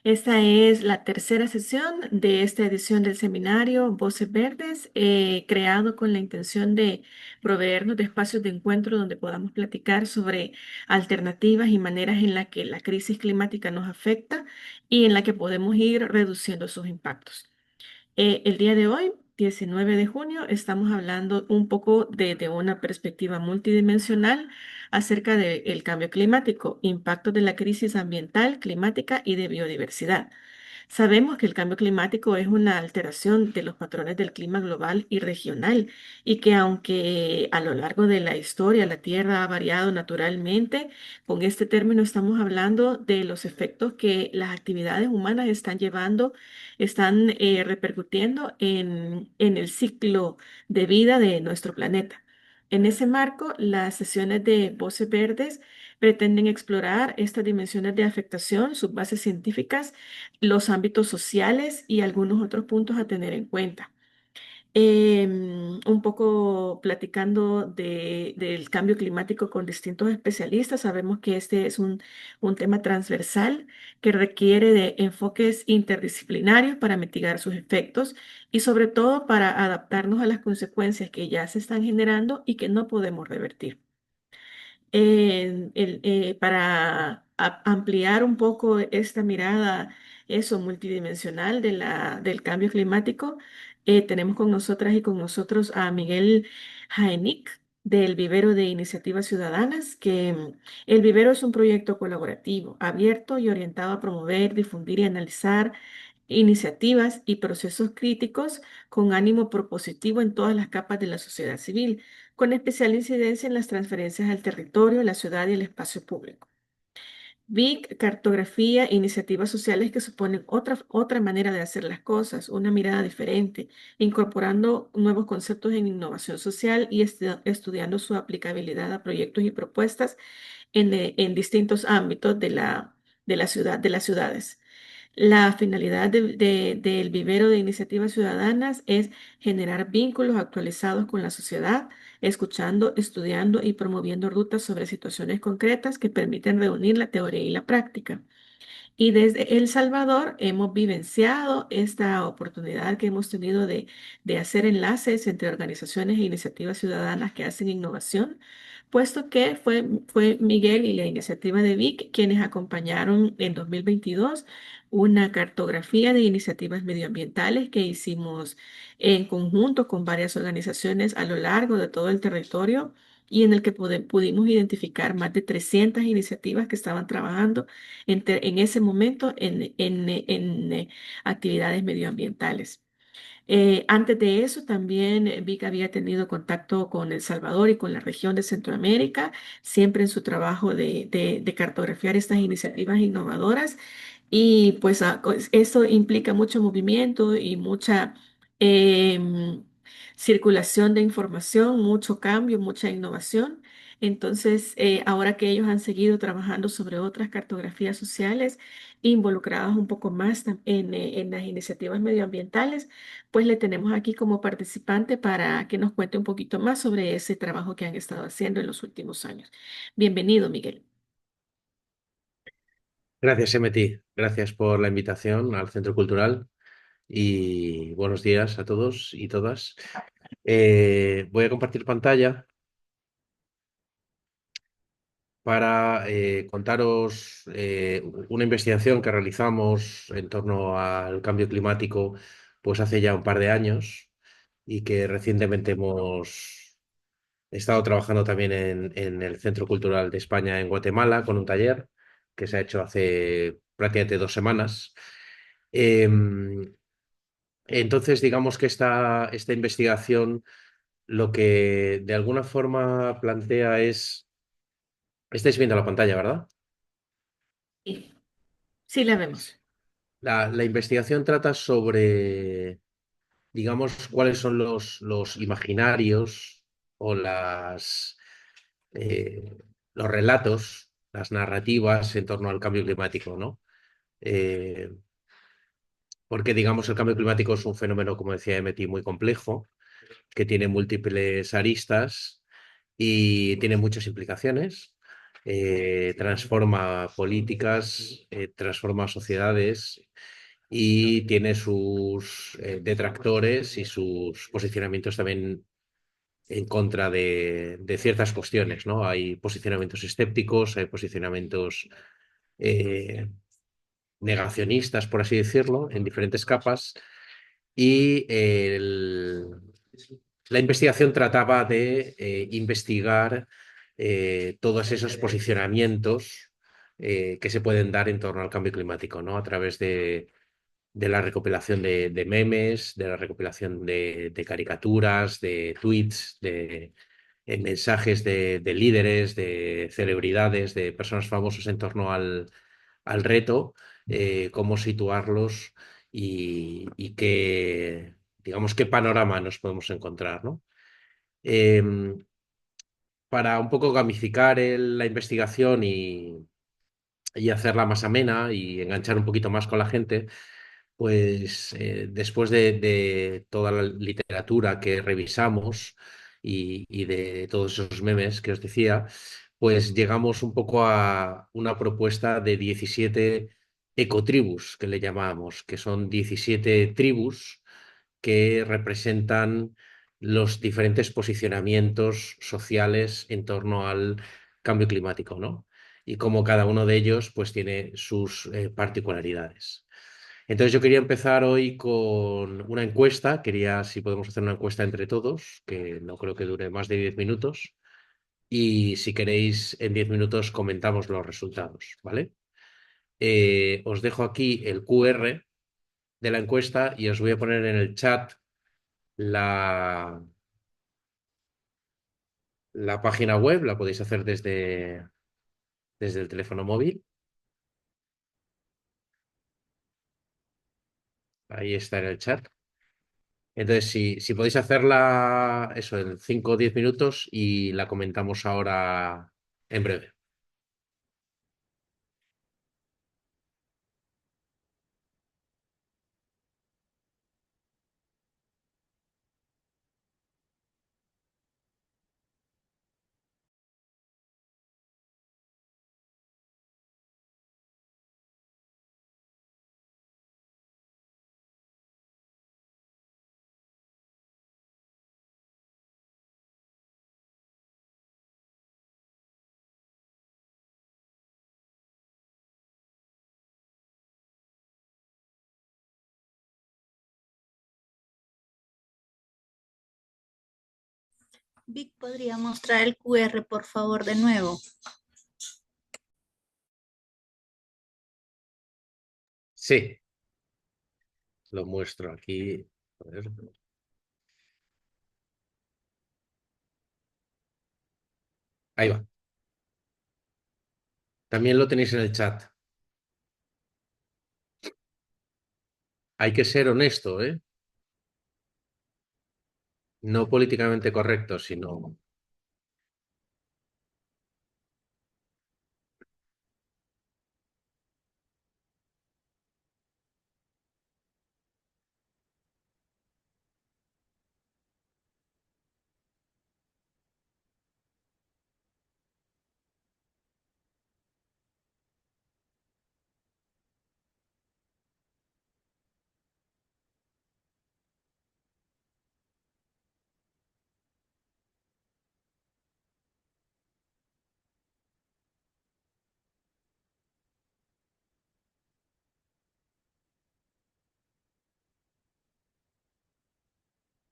Esta es la tercera sesión de esta edición del seminario Voces Verdes, creado con la intención de proveernos de espacios de encuentro donde podamos platicar sobre alternativas y maneras en las que la crisis climática nos afecta y en la que podemos ir reduciendo sus impactos. El día de hoy, 19 de junio, estamos hablando un poco de una perspectiva multidimensional acerca del cambio climático, impactos de la crisis ambiental, climática y de biodiversidad. Sabemos que el cambio climático es una alteración de los patrones del clima global y regional y que aunque a lo largo de la historia la Tierra ha variado naturalmente, con este término estamos hablando de los efectos que las actividades humanas están llevando, están repercutiendo en el ciclo de vida de nuestro planeta. En ese marco, las sesiones de Voces Verdes pretenden explorar estas dimensiones de afectación, sus bases científicas, los ámbitos sociales y algunos otros puntos a tener en cuenta. Un poco platicando del cambio climático con distintos especialistas, sabemos que este es un tema transversal que requiere de enfoques interdisciplinarios para mitigar sus efectos y sobre todo para adaptarnos a las consecuencias que ya se están generando y que no podemos revertir para ampliar un poco esta mirada, eso multidimensional del cambio climático, tenemos con nosotras y con nosotros a Miguel Jaenic del Vivero de Iniciativas Ciudadanas, que el Vivero es un proyecto colaborativo, abierto y orientado a promover, difundir y analizar iniciativas y procesos críticos con ánimo propositivo en todas las capas de la sociedad civil con especial incidencia en las transferencias al territorio, la ciudad y el espacio público. BIC, cartografía e iniciativas sociales que suponen otra manera de hacer las cosas, una mirada diferente, incorporando nuevos conceptos en innovación social y estudiando su aplicabilidad a proyectos y propuestas en distintos ámbitos de la ciudad, de las ciudades. La finalidad del vivero de iniciativas ciudadanas es generar vínculos actualizados con la sociedad, escuchando, estudiando y promoviendo rutas sobre situaciones concretas que permiten reunir la teoría y la práctica. Y desde El Salvador hemos vivenciado esta oportunidad que hemos tenido de hacer enlaces entre organizaciones e iniciativas ciudadanas que hacen innovación, puesto que fue Miguel y la iniciativa de VIC quienes acompañaron en 2022 una cartografía de iniciativas medioambientales que hicimos en conjunto con varias organizaciones a lo largo de todo el territorio y en el que pudimos identificar más de 300 iniciativas que estaban trabajando en ese momento en actividades medioambientales. Antes de eso, también vi que había tenido contacto con El Salvador y con la región de Centroamérica, siempre en su trabajo de cartografiar estas iniciativas innovadoras. Y pues eso implica mucho movimiento y mucha em, circulación de información, mucho cambio, mucha innovación. Entonces, ahora que ellos han seguido trabajando sobre otras cartografías sociales, involucradas un poco más en las iniciativas medioambientales, pues le tenemos aquí como participante para que nos cuente un poquito más sobre ese trabajo que han estado haciendo en los últimos años. Bienvenido, Miguel. Gracias, Emeti. Gracias por la invitación al Centro Cultural y buenos días a todos y todas. Voy a compartir pantalla para contaros una investigación que realizamos en torno al cambio climático pues hace ya un par de años y que recientemente hemos estado trabajando también en el Centro Cultural de España en Guatemala con un taller que se ha hecho hace prácticamente 2 semanas. Em, Entonces, digamos que esta investigación lo que de alguna forma plantea es, estáis viendo la pantalla, ¿verdad? Sí, sí la vemos. La investigación trata sobre, digamos, cuáles son los imaginarios o eh, los relatos, las narrativas en torno al cambio climático, ¿no? Eh, Porque, digamos, el cambio climático es un fenómeno, como decía Emeti, muy complejo, que tiene múltiples aristas y tiene muchas implicaciones. transforma políticas, transforma sociedades y tiene sus detractores y sus posicionamientos también en contra de ciertas cuestiones, ¿no? Hay posicionamientos escépticos, hay posicionamientos eh, negacionistas, por así decirlo, en diferentes capas. Y la investigación trataba de investigar todos esos posicionamientos que se pueden dar en torno al cambio climático, ¿no? A través de la recopilación de memes, de la recopilación de caricaturas, de tweets, de mensajes de líderes, de celebridades, de personas famosas en torno al reto, cómo situarlos y qué, digamos, qué panorama nos podemos encontrar, ¿no? Em, para un poco gamificar la investigación y hacerla más amena y enganchar un poquito más con la gente, pues después de toda la literatura que revisamos y de todos esos memes que os decía, pues llegamos un poco a una propuesta de 17 ecotribus, que le llamamos, que son 17 tribus que representan los diferentes posicionamientos sociales en torno al cambio climático, ¿no? Y cómo cada uno de ellos pues tiene sus particularidades. Entonces yo quería empezar hoy con una encuesta, quería si podemos hacer una encuesta entre todos, que no creo que dure más de 10 minutos, y si queréis en 10 minutos comentamos los resultados, ¿vale? Os dejo aquí el QR de la encuesta y os voy a poner en el chat la, la página web, la podéis hacer desde el teléfono móvil, ahí está en el chat. Entonces, si podéis hacerla, eso, en 5 o 10 minutos y la comentamos ahora en breve. Vic, ¿podría mostrar el QR, por favor, de nuevo? Sí, lo muestro aquí. A ver. Ahí va. También lo tenéis en el chat. Hay que ser honesto, ¿eh? No políticamente correcto, sino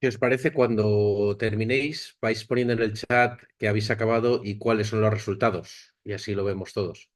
¿qué os parece cuando terminéis? Vais poniendo en el chat que habéis acabado y cuáles son los resultados. Y así lo vemos todos.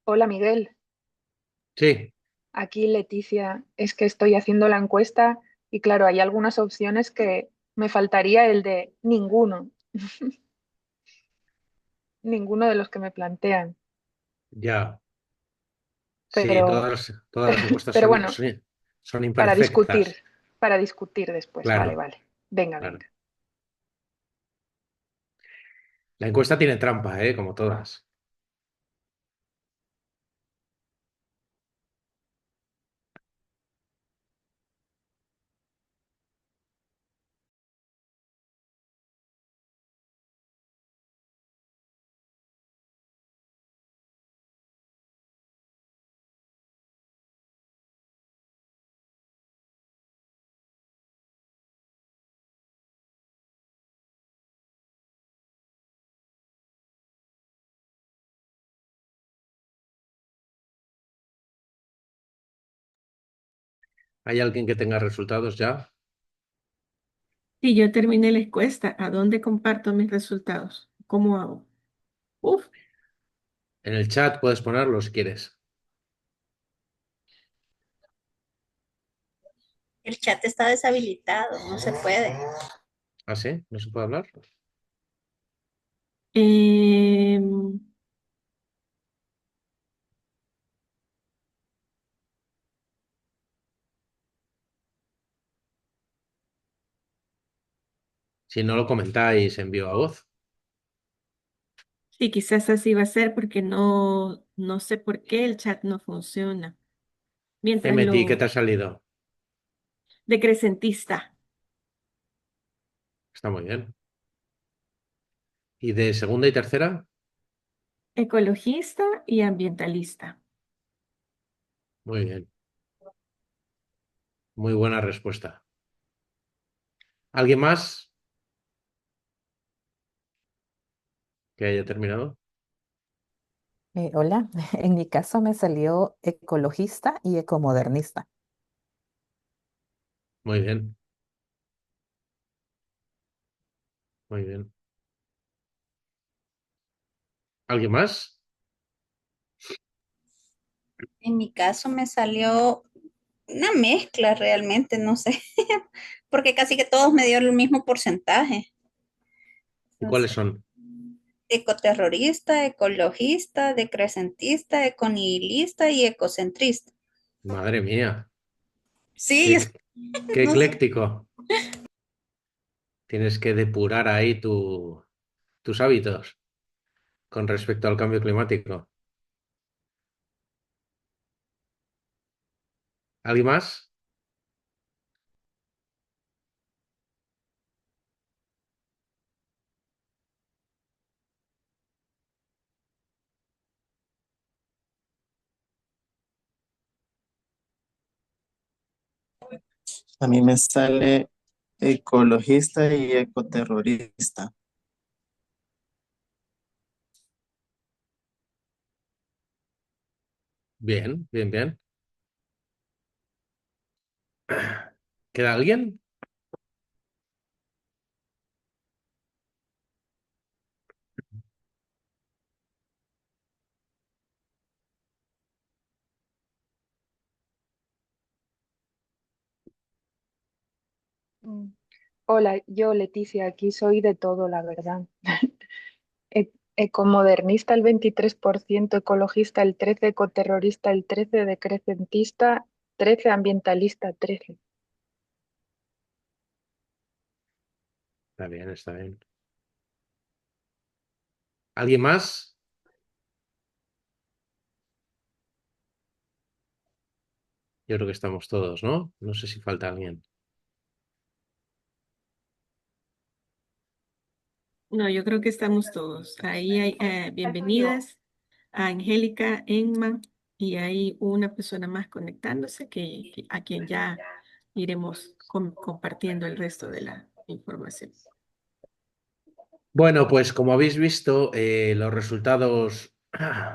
Hola Miguel, Sí, aquí Leticia. Es que estoy haciendo la encuesta y claro, hay algunas opciones que me faltaría el de ninguno, ninguno de los que me plantean. ya. Sí, Pero, todas las encuestas pero bueno, son para discutir, imperfectas. para discutir después. Vale, Claro, vale. Venga, claro. venga. La encuesta tiene trampa, ¿eh? Como todas. ¿Hay alguien que tenga resultados ya? Si yo terminé la encuesta, ¿a dónde comparto mis resultados? ¿Cómo hago? Uf, En el chat puedes ponerlo si quieres. El chat está deshabilitado, no se puede. ¿Ah, sí? ¿No se puede hablar? em, Si no lo comentáis en viva voz. sí, quizás así va a ser porque no sé por qué el chat no funciona. ¿Qué Mientras metí? ¿Qué te lo ha salido? decrecentista, Está muy bien. ¿Y de segunda y tercera? ecologista y ambientalista. Muy bien. Muy buena respuesta. ¿Alguien más que haya terminado? Hola, en mi caso me salió ecologista y ecomodernista. Muy bien, muy bien. ¿Alguien más? En mi caso me salió una mezcla realmente, no sé, porque casi que todos me dieron el mismo porcentaje. ¿Y cuáles Entonces, son? ecoterrorista, ecologista, decrecentista, econihilista y ecocentrista. Madre mía, Sí, qué, qué no sé. ecléctico. Tienes que depurar ahí tus hábitos con respecto al cambio climático. ¿Alguien más? A mí me sale ecologista y ecoterrorista. Bien, bien, bien. ¿Queda alguien? Mm. Hola, yo Leticia, aquí soy de todo, la verdad. Ecomodernista el 23%, ecologista el 13%, ecoterrorista el 13%, decrecentista 13%, ambientalista 13%. Está bien, está bien. ¿Alguien más? Yo creo que estamos todos, ¿no? No sé si falta alguien. No, yo creo que estamos todos. Ahí hay Falto yo. bienvenidas a Angélica, Emma, y hay una persona más conectándose a quien ya iremos compartiendo el resto de la información. Bueno, pues como habéis visto, los resultados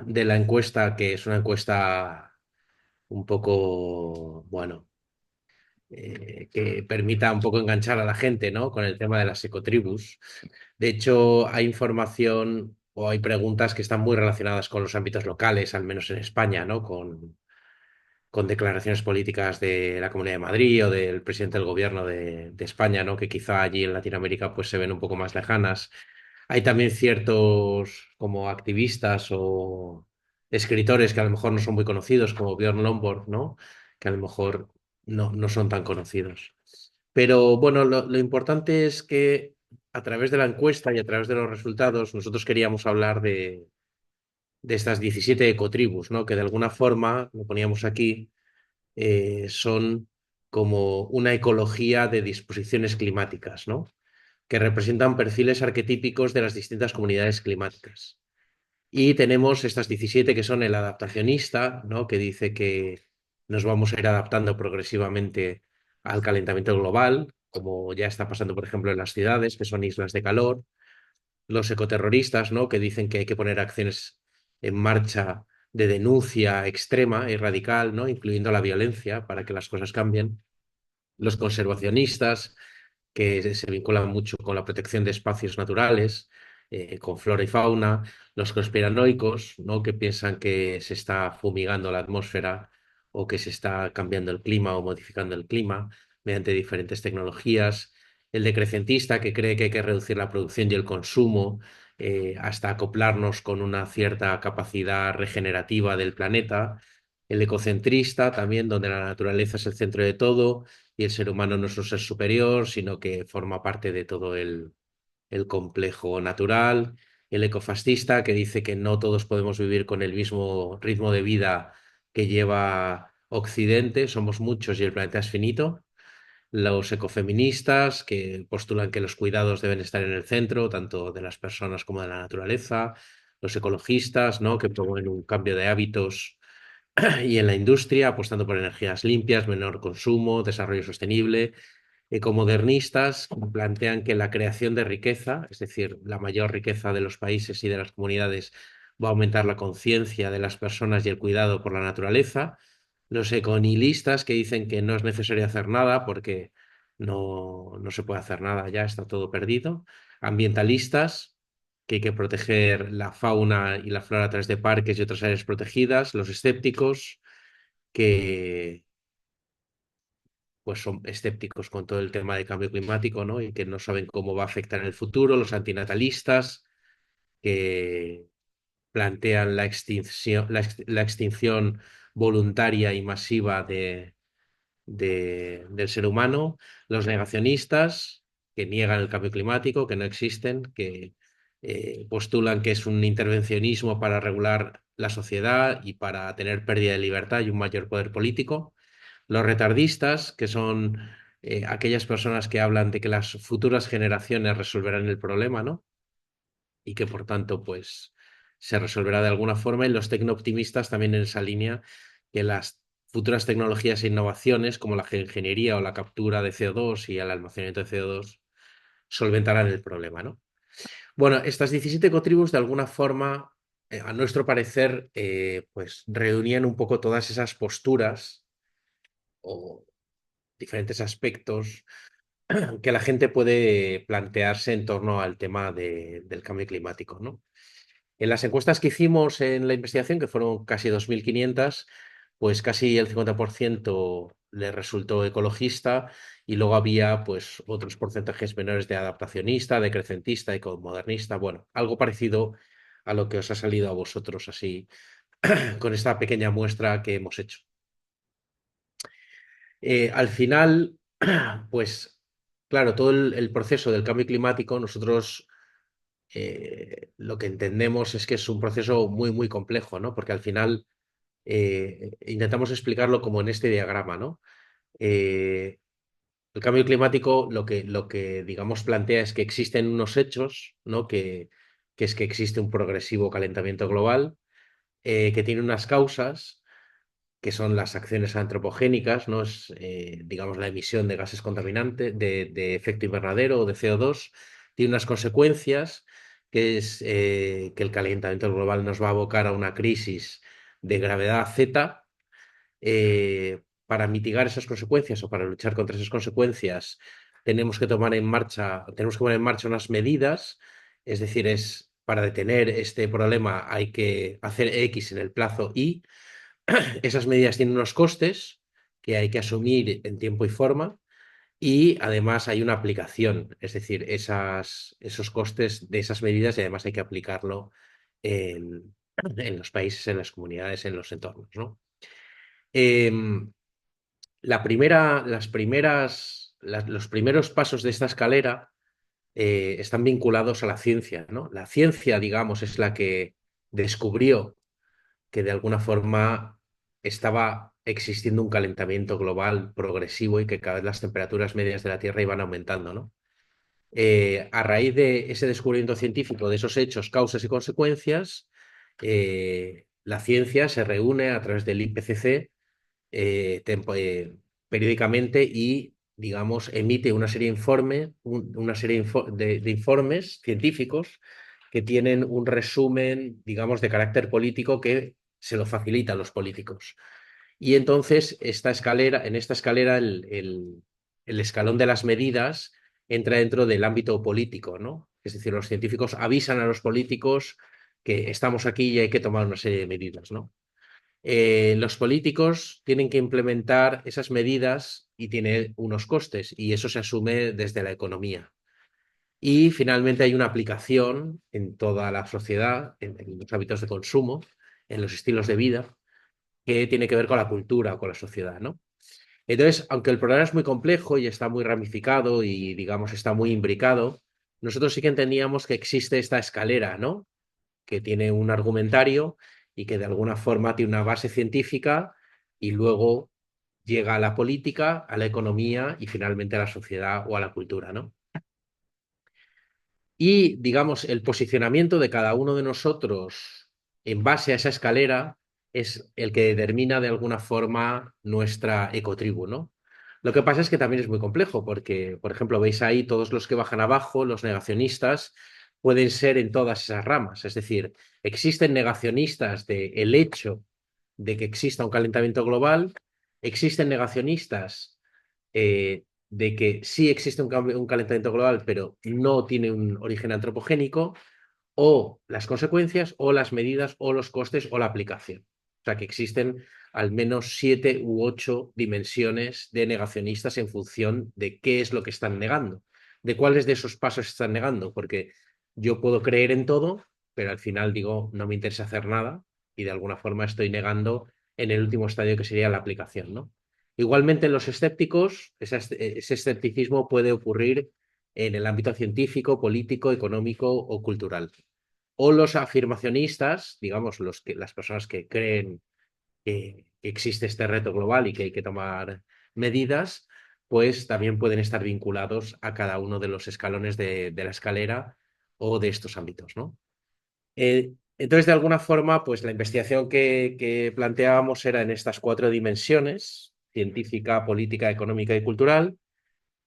de la encuesta, que es una encuesta un poco, bueno, que permita un poco enganchar a la gente, ¿no? Con el tema de las ecotribus. De hecho, hay información o hay preguntas que están muy relacionadas con los ámbitos locales, al menos en España, ¿no? Con declaraciones políticas de la Comunidad de Madrid o del presidente del gobierno de España, ¿no? Que quizá allí en Latinoamérica pues se ven un poco más lejanas. Hay también ciertos como activistas o escritores que a lo mejor no son muy conocidos, como Björn Lomborg, ¿no? Que a lo mejor no son tan conocidos. Pero bueno, lo importante es que a través de la encuesta y a través de los resultados, nosotros queríamos hablar de estas 17 ecotribus, ¿no? Que de alguna forma, lo poníamos aquí, son como una ecología de disposiciones climáticas, ¿no? Que representan perfiles arquetípicos de las distintas comunidades climáticas. Y tenemos estas 17 que son el adaptacionista, ¿no? Que dice que nos vamos a ir adaptando progresivamente al calentamiento global, como ya está pasando, por ejemplo, en las ciudades, que son islas de calor. Los ecoterroristas, ¿no? Que dicen que hay que poner acciones en marcha de denuncia extrema y radical, ¿no? Incluyendo la violencia para que las cosas cambien. Los conservacionistas, que se vinculan mucho con la protección de espacios naturales, con flora y fauna, los conspiranoicos, ¿no? Que piensan que se está fumigando la atmósfera o que se está cambiando el clima o modificando el clima mediante diferentes tecnologías, el decrecentista, que cree que hay que reducir la producción y el consumo hasta acoplarnos con una cierta capacidad regenerativa del planeta, el ecocentrista también, donde la naturaleza es el centro de todo y el ser humano no es un ser superior, sino que forma parte de todo el complejo natural. El ecofascista, que dice que no todos podemos vivir con el mismo ritmo de vida que lleva Occidente, somos muchos y el planeta es finito. Los ecofeministas, que postulan que los cuidados deben estar en el centro, tanto de las personas como de la naturaleza. Los ecologistas, ¿no? Que promueven un cambio de hábitos y en la industria, apostando por energías limpias, menor consumo, desarrollo sostenible. Ecomodernistas plantean que la creación de riqueza, es decir, la mayor riqueza de los países y de las comunidades, va a aumentar la conciencia de las personas y el cuidado por la naturaleza. Los econihilistas, que dicen que no es necesario hacer nada porque no se puede hacer nada, ya está todo perdido. Ambientalistas, que hay que proteger la fauna y la flora a través de parques y otras áreas protegidas. Los escépticos, que pues son escépticos con todo el tema del cambio climático, ¿no? Y que no saben cómo va a afectar en el futuro. Los antinatalistas, que plantean la extinción voluntaria y masiva del ser humano. Los negacionistas, que niegan el cambio climático, que no existen, que postulan que es un intervencionismo para regular la sociedad y para tener pérdida de libertad y un mayor poder político. Los retardistas, que son aquellas personas que hablan de que las futuras generaciones resolverán el problema, ¿no? Y que por tanto, pues, se resolverá de alguna forma. Y los tecnooptimistas también en esa línea, que las futuras tecnologías e innovaciones, como la geoingeniería o la captura de CO2 y el almacenamiento de CO2, solventarán el problema, ¿no? Bueno, estas 17 ecotribus, de alguna forma, a nuestro parecer, pues reunían un poco todas esas posturas o diferentes aspectos que la gente puede plantearse en torno al tema del cambio climático, ¿no? En las encuestas que hicimos en la investigación, que fueron casi 2.500, pues casi el 50% le resultó ecologista y luego había pues otros porcentajes menores de adaptacionista, decrecentista, ecomodernista, bueno, algo parecido a lo que os ha salido a vosotros así con esta pequeña muestra que hemos hecho. Al final, pues claro, todo el proceso del cambio climático, nosotros lo que entendemos es que es un proceso muy, muy complejo, ¿no? Porque al final intentamos explicarlo como en este diagrama, ¿no? Eh, el cambio climático lo que, digamos, plantea es que existen unos hechos, ¿no? Que es que existe un progresivo calentamiento global, que tiene unas causas que son las acciones antropogénicas, ¿no? Es, digamos, la emisión de gases contaminantes, de efecto invernadero o de CO2, tiene unas consecuencias, que es que el calentamiento global nos va a abocar a una crisis de gravedad Z. Para mitigar esas consecuencias o para luchar contra esas consecuencias, tenemos que poner en marcha unas medidas, es decir, es para detener este problema hay que hacer X en el plazo Y. Esas medidas tienen unos costes que hay que asumir en tiempo y forma y además hay una aplicación, es decir, esos costes de esas medidas y además hay que aplicarlo en los países, en las comunidades, en los entornos, ¿no? Em, los primeros pasos de esta escalera están vinculados a la ciencia, ¿no? La ciencia, digamos, es la que descubrió que de alguna forma estaba existiendo un calentamiento global progresivo y que cada vez las temperaturas medias de la Tierra iban aumentando, ¿no? A raíz de ese descubrimiento científico, de esos hechos, causas y consecuencias, la ciencia se reúne a través del IPCC periódicamente y, digamos, emite una serie de una serie de informes científicos que tienen un resumen, digamos, de carácter político que se lo facilita a los políticos. Y entonces, en esta escalera, el escalón de las medidas entra dentro del ámbito político, ¿no? Es decir, los científicos avisan a los políticos que estamos aquí y hay que tomar una serie de medidas, ¿no? Los políticos tienen que implementar esas medidas y tiene unos costes y eso se asume desde la economía. Y finalmente hay una aplicación en toda la sociedad, en los hábitos de consumo, en los estilos de vida, que tiene que ver con la cultura o con la sociedad, ¿no? Entonces, aunque el problema es muy complejo y está muy ramificado y, digamos, está muy imbricado, nosotros sí que entendíamos que existe esta escalera, ¿no? Que tiene un argumentario y que de alguna forma tiene una base científica y luego llega a la política, a la economía y finalmente a la sociedad o a la cultura, ¿no? Y, digamos, el posicionamiento de cada uno de nosotros en base a esa escalera es el que determina de alguna forma nuestra ecotribu, ¿no? Lo que pasa es que también es muy complejo porque, por ejemplo, veis ahí todos los que bajan abajo, los negacionistas, pueden ser en todas esas ramas. Es decir, existen negacionistas del hecho de que exista un calentamiento global, existen negacionistas de que sí existe un calentamiento global, pero no tiene un origen antropogénico, o las consecuencias, o las medidas, o los costes, o la aplicación. O sea que existen al menos 7 u 8 dimensiones de negacionistas en función de qué es lo que están negando, de cuáles de esos pasos están negando, porque yo puedo creer en todo, pero al final digo, no me interesa hacer nada y de alguna forma estoy negando en el último estadio que sería la aplicación, ¿no? Igualmente, los escépticos, ese escepticismo puede ocurrir en el ámbito científico, político, económico o cultural. O los afirmacionistas, digamos, las personas que creen que existe este reto global y que hay que tomar medidas, pues también pueden estar vinculados a cada uno de los escalones de la escalera o de estos ámbitos, ¿no? Entonces, de alguna forma, pues la investigación que planteábamos era en estas 4 dimensiones: científica, política, económica y cultural.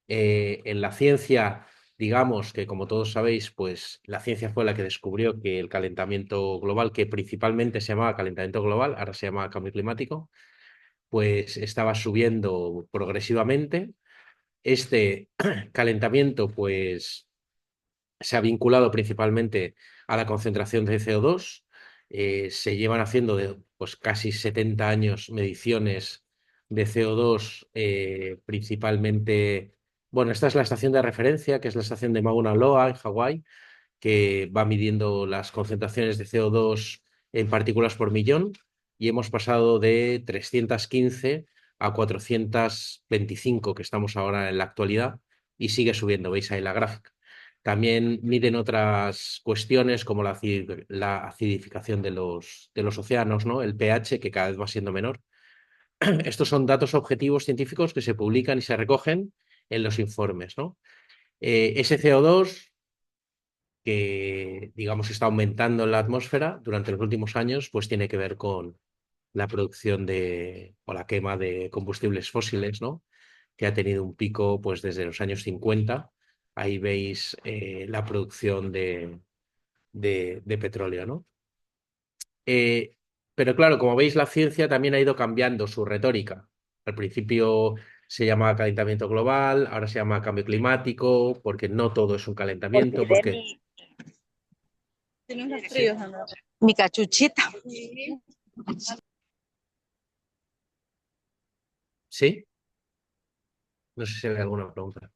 En la ciencia, digamos que como todos sabéis, pues la ciencia fue la que descubrió que el calentamiento global, que principalmente se llamaba calentamiento global, ahora se llama cambio climático, pues estaba subiendo progresivamente. Este calentamiento, pues se ha vinculado principalmente a la concentración de CO2. Se llevan haciendo pues, casi 70 años mediciones de CO2, principalmente. Bueno, esta es la estación de referencia, que es la estación de Mauna Loa en Hawái, que va midiendo las concentraciones de CO2 en partículas por millón, y hemos pasado de 315 a 425, que estamos ahora en la actualidad, y sigue subiendo, veis ahí la gráfica. También miden otras cuestiones como la acidificación de los océanos, ¿no? El pH, que cada vez va siendo menor. Estos son datos objetivos científicos que se publican y se recogen en los informes, ¿no? Ese CO2 que, digamos, está aumentando en la atmósfera durante los últimos años, pues tiene que ver con la producción o la quema de combustibles fósiles, ¿no? Que ha tenido un pico, pues, desde los años 50. Ahí veis la producción de petróleo, ¿no? Eh, pero claro, como veis, la ciencia también ha ido cambiando su retórica. Al principio se llamaba calentamiento global, ahora se llama cambio climático, porque no todo es un calentamiento, Olvidé porque mi, Tiene unos fríos, Andrea. Mi cachuchita. ¿Sí? No sé si hay alguna pregunta.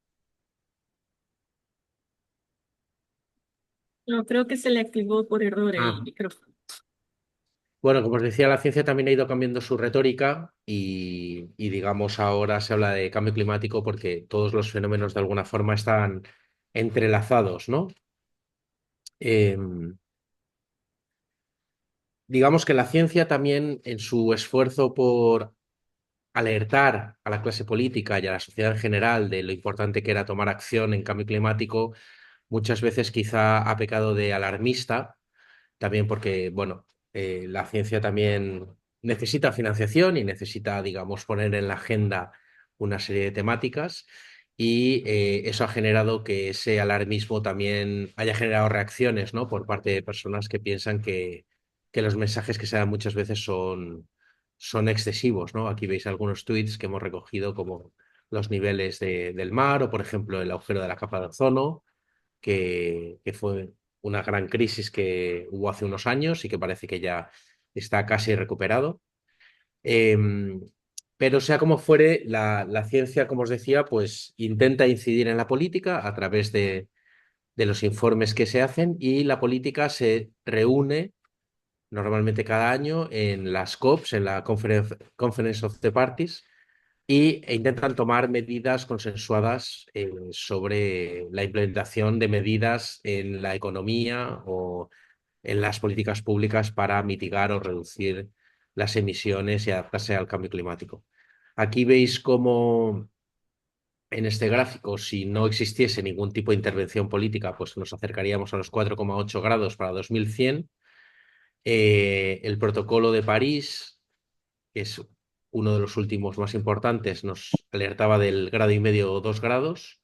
No, creo que se le activó por error el Ah, micrófono. bueno, como os decía, la ciencia también ha ido cambiando su retórica y, digamos, ahora se habla de cambio climático porque todos los fenómenos de alguna forma están entrelazados, ¿no? Em, digamos que la ciencia también, en su esfuerzo por alertar a la clase política y a la sociedad en general de lo importante que era tomar acción en cambio climático, muchas veces quizá ha pecado de alarmista, también porque, bueno, la ciencia también necesita financiación y necesita, digamos, poner en la agenda una serie de temáticas. Y eso ha generado que ese alarmismo también haya generado reacciones, ¿no? Por parte de personas que piensan que los mensajes que se dan muchas veces son excesivos, ¿no? Aquí veis algunos tweets que hemos recogido como los niveles del mar o, por ejemplo, el agujero de la capa de ozono, que fue una gran crisis que hubo hace unos años y que parece que ya está casi recuperado. Em, pero sea como fuere, la ciencia, como os decía, pues intenta incidir en la política a través de los informes que se hacen y la política se reúne normalmente cada año en las COPs, en la Conference of the Parties, e intentan tomar medidas consensuadas sobre la implementación de medidas en la economía o en las políticas públicas para mitigar o reducir las emisiones y adaptarse al cambio climático. Aquí veis cómo en este gráfico, si no existiese ningún tipo de intervención política, pues nos acercaríamos a los 4,8 grados para 2100. El protocolo de París, que es uno de los últimos más importantes, nos alertaba del grado y medio o 2 grados.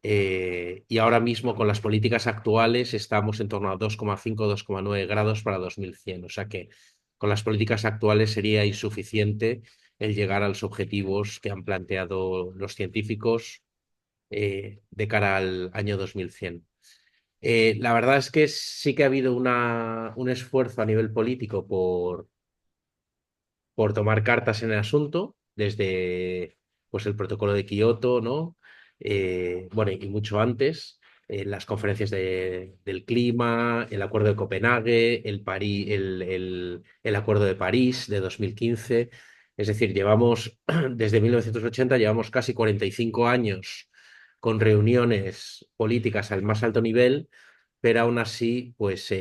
Y ahora mismo con las políticas actuales estamos en torno a 2,5 o 2,9 grados para 2100. O sea que con las políticas actuales sería insuficiente el llegar a los objetivos que han planteado los científicos de cara al año 2100. La verdad es que sí que ha habido un esfuerzo a nivel político por tomar cartas en el asunto, desde pues, el protocolo de Kioto, ¿no? Bueno, y mucho antes, las conferencias del clima, el Acuerdo de Copenhague, el Acuerdo de París de 2015. Es decir, desde 1980, llevamos casi 45 años con reuniones políticas al más alto nivel, pero aún así, pues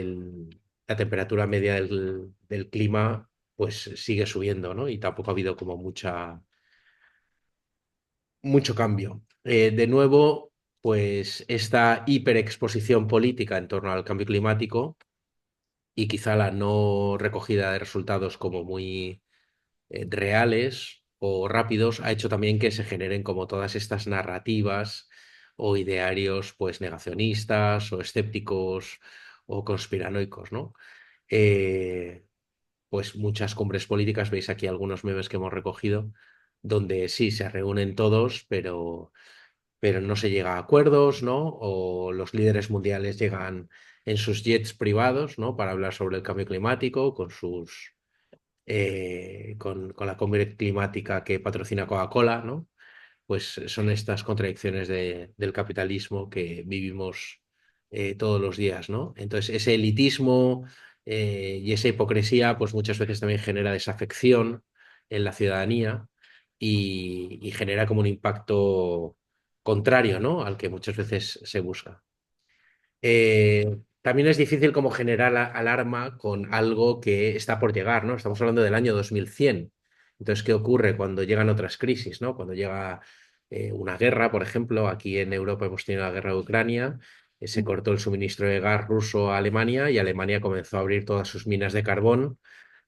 la temperatura media del clima pues sigue subiendo, ¿no? Y tampoco ha habido como mucho cambio. De nuevo, pues esta hiperexposición política en torno al cambio climático y quizá la no recogida de resultados como muy reales o rápidos ha hecho también que se generen como todas estas narrativas o idearios pues negacionistas o escépticos o conspiranoicos, ¿no? Eh, pues muchas cumbres políticas, veis aquí algunos memes que hemos recogido, donde sí se reúnen todos, pero no se llega a acuerdos, ¿no? O los líderes mundiales llegan en sus jets privados, ¿no? Para hablar sobre el cambio climático, con la cumbre climática que patrocina Coca-Cola, ¿no? Pues son estas contradicciones del capitalismo que vivimos todos los días, ¿no? Entonces, ese elitismo y esa hipocresía, pues muchas veces también genera desafección en la ciudadanía y genera como un impacto contrario, ¿no? Al que muchas veces se busca. También es difícil como generar alarma con algo que está por llegar, ¿no? Estamos hablando del año 2100. Entonces, ¿qué ocurre cuando llegan otras crisis, ¿no? Cuando llega una guerra, por ejemplo, aquí en Europa hemos tenido la guerra de Ucrania, se cortó el suministro de gas ruso a Alemania y Alemania comenzó a abrir todas sus minas de carbón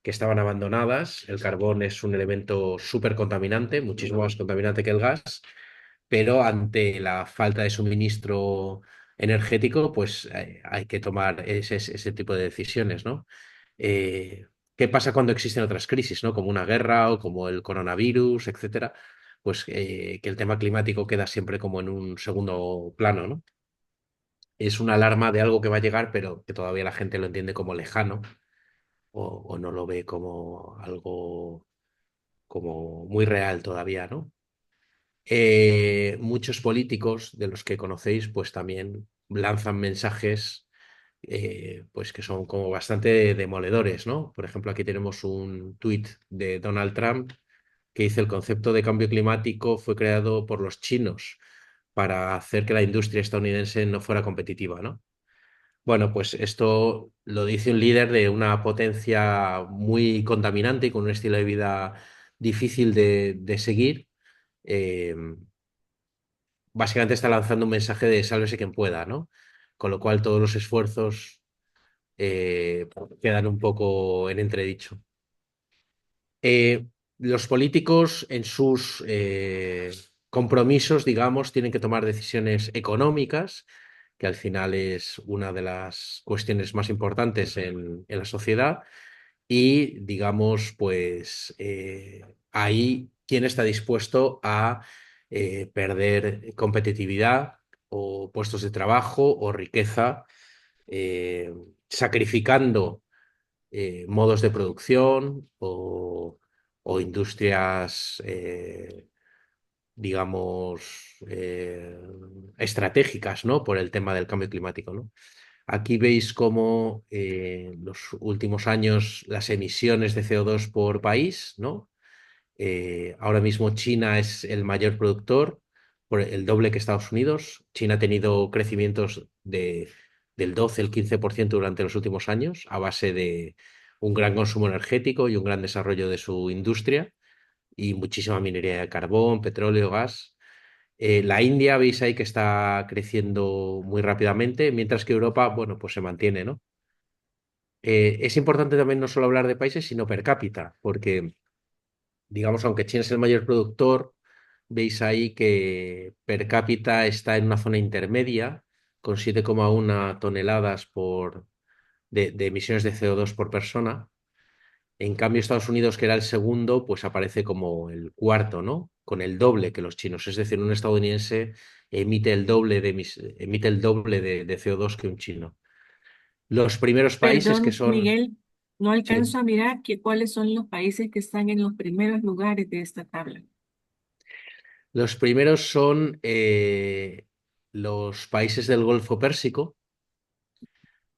que estaban abandonadas. El carbón es un elemento súper contaminante, muchísimo más contaminante que el gas, pero ante la falta de suministro energético, pues hay que tomar ese tipo de decisiones, ¿no? Eh, ¿Qué pasa cuando existen otras crisis, ¿no? Como una guerra o como el coronavirus, etcétera? Pues que el tema climático queda siempre como en un segundo plano, ¿no? es una alarma de algo que va a llegar, pero que todavía la gente lo entiende como lejano o no lo ve como algo como muy real todavía, ¿no? Muchos políticos de los que conocéis, pues también lanzan mensajes pues que son como bastante demoledores, ¿no? Por ejemplo, aquí tenemos un tuit de Donald Trump que dice: el concepto de cambio climático fue creado por los chinos para hacer que la industria estadounidense no fuera competitiva, ¿no? Bueno, pues esto lo dice un líder de una potencia muy contaminante y con un estilo de vida difícil de seguir. Eh, Básicamente está lanzando un mensaje de sálvese quien pueda, ¿no? Con lo cual todos los esfuerzos quedan un poco en entredicho. Los políticos en sus compromisos, digamos, tienen que tomar decisiones económicas, que al final es una de las cuestiones más importantes en la sociedad, y digamos, pues ahí quién está dispuesto a perder competitividad o puestos de trabajo o riqueza, eh, sacrificando modos de producción o industrias, digamos, estratégicas, ¿no? Por el tema del cambio climático, ¿no? Aquí veis cómo los últimos años las emisiones de CO2 por país, ¿no? Ahora mismo China es el mayor productor, por el doble que Estados Unidos. China ha tenido crecimientos del 12, el 15% durante los últimos años, a base de un gran consumo energético y un gran desarrollo de su industria y muchísima minería de carbón, petróleo, gas. La India, veis ahí que está creciendo muy rápidamente, mientras que Europa, bueno, pues se mantiene, ¿no? Es importante también no solo hablar de países, sino per cápita, porque digamos, aunque China es el mayor productor, veis ahí que per cápita está en una zona intermedia, con 7,1 toneladas de emisiones de CO2 por persona. En cambio, Estados Unidos, que era el segundo, pues aparece como el cuarto, ¿no? Con el doble que los chinos. Es decir, un estadounidense emite el doble de CO2 que un chino. Los primeros países que Perdón, son... Miguel, no Sí. alcanzo a mirar cuáles son los países que están en los primeros lugares de esta tabla. Los primeros son los países del Golfo Pérsico,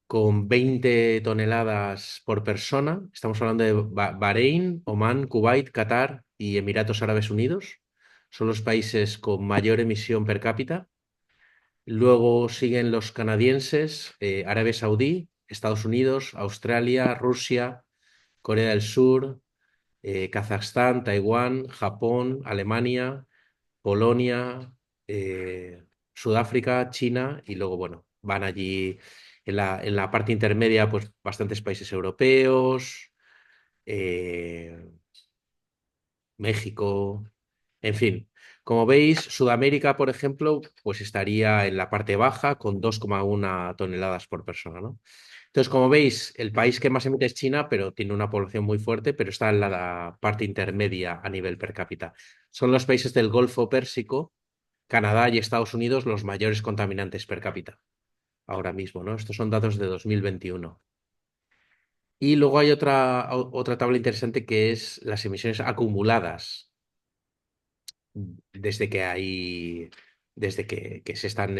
con 20 toneladas por persona. Estamos hablando de Bahrein, Omán, Kuwait, Qatar y Emiratos Árabes Unidos. Son los países con mayor emisión per cápita. Luego siguen los canadienses, Arabia Saudí, Estados Unidos, Australia, Rusia, Corea del Sur, Kazajstán, Taiwán, Japón, Alemania, Polonia, Sudáfrica, China y luego, bueno, van allí en la parte intermedia, pues bastantes países europeos, eh, México, en fin. Como veis, Sudamérica, por ejemplo, pues estaría en la parte baja con 2,1 toneladas por persona, ¿no? Entonces, como veis, el país que más emite es China, pero tiene una población muy fuerte, pero está en la parte intermedia a nivel per cápita. Son los países del Golfo Pérsico, Canadá y Estados Unidos, los mayores contaminantes per cápita ahora mismo, ¿no? Estos son datos de 2021. Y luego hay otra tabla interesante que es las emisiones acumuladas desde que que se están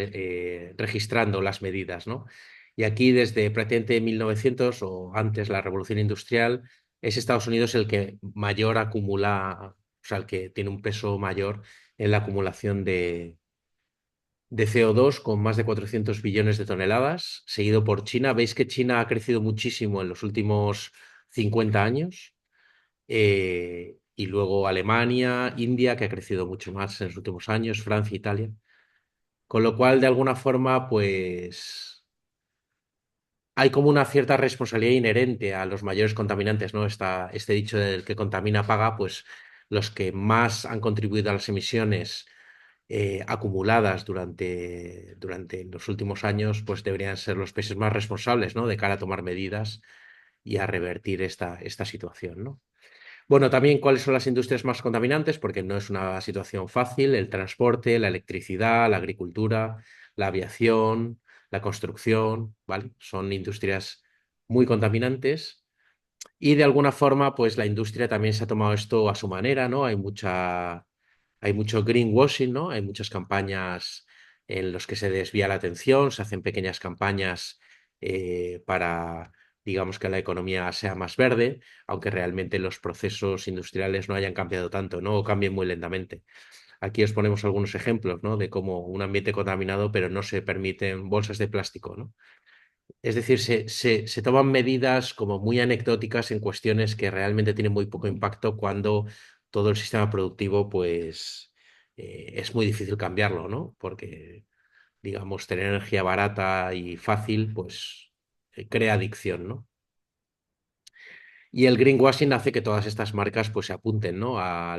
registrando las medidas, ¿no? Y aquí desde prácticamente 1900 o antes la Revolución Industrial es Estados Unidos el que mayor acumula, o sea, el que tiene un peso mayor en la acumulación de CO2 con más de 400 billones de toneladas, seguido por China. Veis que China ha crecido muchísimo en los últimos 50 años. Y luego Alemania, India, que ha crecido mucho más en los últimos años, Francia, Italia. Con lo cual, de alguna forma, pues hay como una cierta responsabilidad inherente a los mayores contaminantes, ¿no? Este dicho del que contamina paga, pues los que más han contribuido a las emisiones acumuladas durante los últimos años, pues deberían ser los países más responsables, ¿no? De cara a tomar medidas y a revertir esta situación, ¿no? Bueno, también cuáles son las industrias más contaminantes, porque no es una situación fácil: el transporte, la electricidad, la agricultura, la aviación, la construcción, ¿vale? Son industrias muy contaminantes y de alguna forma, pues la industria también se ha tomado esto a su manera, ¿no? Hay mucho greenwashing, ¿no? Hay muchas campañas en las que se desvía la atención, se hacen pequeñas campañas para, digamos, que la economía sea más verde, aunque realmente los procesos industriales no hayan cambiado tanto, ¿no? O cambien muy lentamente. Aquí os ponemos algunos ejemplos, ¿no? De cómo un ambiente contaminado, pero no se permiten bolsas de plástico, ¿no? Es decir, se toman medidas como muy anecdóticas en cuestiones que realmente tienen muy poco impacto cuando todo el sistema productivo, pues, es muy difícil cambiarlo, ¿no? Porque, digamos, tener energía barata y fácil, pues, crea adicción, ¿no? Y el greenwashing hace que todas estas marcas, pues, se apunten, ¿no? A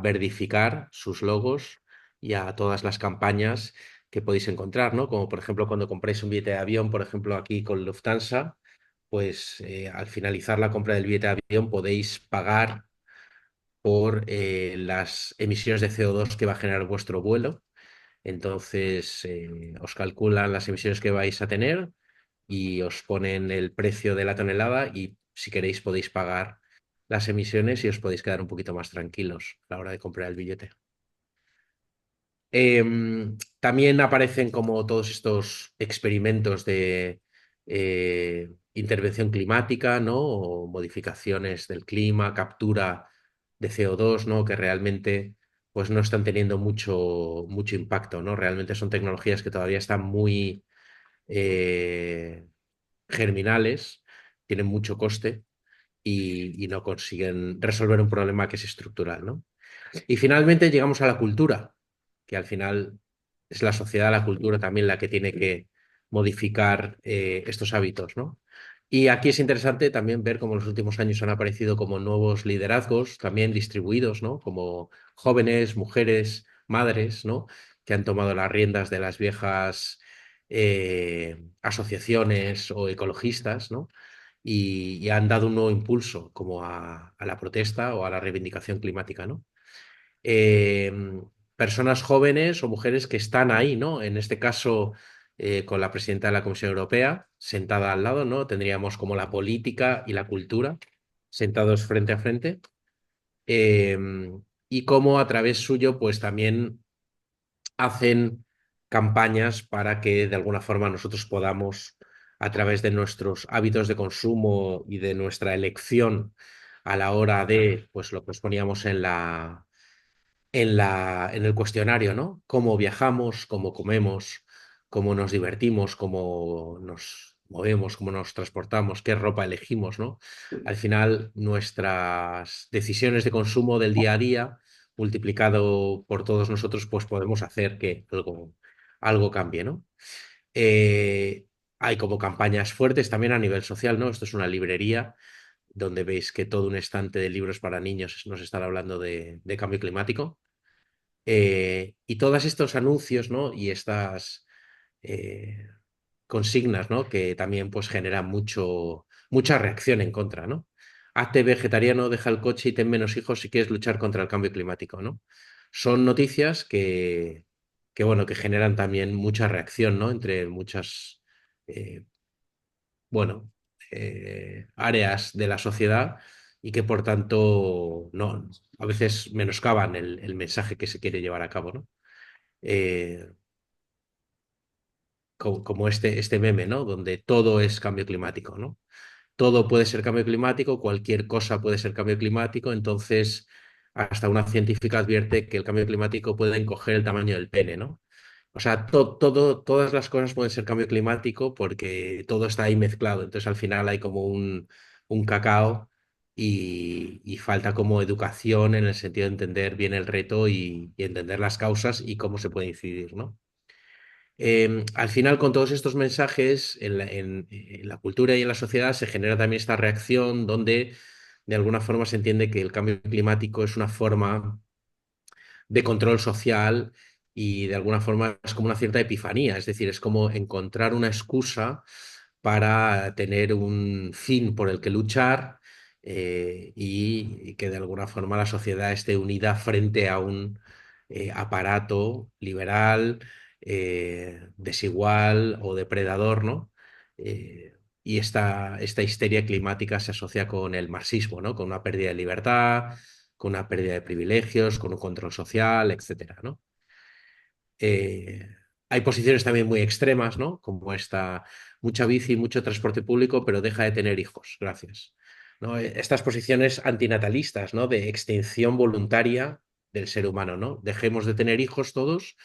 verdificar sus logos y a todas las campañas que podéis encontrar, ¿no? Como por ejemplo cuando compráis un billete de avión, por ejemplo aquí con Lufthansa, pues al finalizar la compra del billete de avión podéis pagar por las emisiones de CO2 que va a generar vuestro vuelo. Entonces os calculan las emisiones que vais a tener y os ponen el precio de la tonelada y si queréis podéis pagar las emisiones y os podéis quedar un poquito más tranquilos a la hora de comprar el billete. También aparecen como todos estos experimentos de intervención climática, ¿no? O modificaciones del clima, captura de CO2, ¿no? Que realmente pues no están teniendo mucho impacto, ¿no? Realmente son tecnologías que todavía están muy eh, germinales, tienen mucho coste y no consiguen resolver un problema que es estructural, ¿no? Y finalmente llegamos a la cultura, que al final es la sociedad, la cultura también la que tiene que modificar estos hábitos, ¿no? Y aquí es interesante también ver cómo en los últimos años han aparecido como nuevos liderazgos, también distribuidos, ¿no? Como jóvenes, mujeres, madres, ¿no? Que han tomado las riendas de las viejas asociaciones o ecologistas, ¿no? Y han dado un nuevo impulso como a la protesta o a la reivindicación climática, ¿no? eh, Personas jóvenes o mujeres que están ahí, ¿no? En este caso, con la presidenta de la Comisión Europea sentada al lado, ¿no? Tendríamos como la política y la cultura sentados frente a frente. eh, y cómo a través suyo, pues también hacen campañas para que de alguna forma nosotros podamos, a través de nuestros hábitos de consumo y de nuestra elección a la hora de, pues lo que os poníamos en el cuestionario, ¿no? Cómo viajamos, cómo comemos, cómo nos divertimos, cómo nos movemos, cómo nos transportamos, qué ropa elegimos, ¿no? Al final, nuestras decisiones de consumo del día a día, multiplicado por todos nosotros, pues podemos hacer que algo cambie, ¿no? Eh, Hay como campañas fuertes también a nivel social, ¿no? Esto es una librería donde veis que todo un estante de libros para niños nos están hablando de cambio climático. Y todos estos anuncios, ¿no? Y estas eh, consignas, ¿no? Que también pues generan mucha reacción en contra, ¿no? Hazte vegetariano, deja el coche y ten menos hijos si quieres luchar contra el cambio climático, ¿no? Son noticias bueno, que generan también mucha reacción, ¿no? Entre muchas, eh, bueno, áreas de la sociedad y que por tanto no, a veces menoscaban el mensaje que se quiere llevar a cabo, ¿no? eh, Como este meme, ¿no? Donde todo es cambio climático, ¿no? Todo puede ser cambio climático, cualquier cosa puede ser cambio climático, entonces hasta una científica advierte que el cambio climático puede encoger el tamaño del pene, ¿no? O sea, todas las cosas pueden ser cambio climático porque todo está ahí mezclado, entonces al final hay como un cacao y falta como educación en el sentido de entender bien el reto y entender las causas y cómo se puede incidir, ¿no? Al final, con todos estos mensajes, en la cultura y en la sociedad se genera también esta reacción donde de alguna forma se entiende que el cambio climático es una forma de control social y de alguna forma es como una cierta epifanía, es decir, es como encontrar una excusa para tener un fin por el que luchar y que de alguna forma la sociedad esté unida frente a un aparato liberal desigual o depredador, ¿no? Y esta histeria climática se asocia con el marxismo, ¿no? Con una pérdida de libertad, con una pérdida de privilegios, con un control social, etcétera, ¿no? Eh, Hay posiciones también muy extremas, ¿no? Como esta, mucha bici, mucho transporte público, pero deja de tener hijos, gracias. ¿No? Estas posiciones antinatalistas, ¿no? De extinción voluntaria del ser humano, ¿no? Dejemos de tener hijos todos,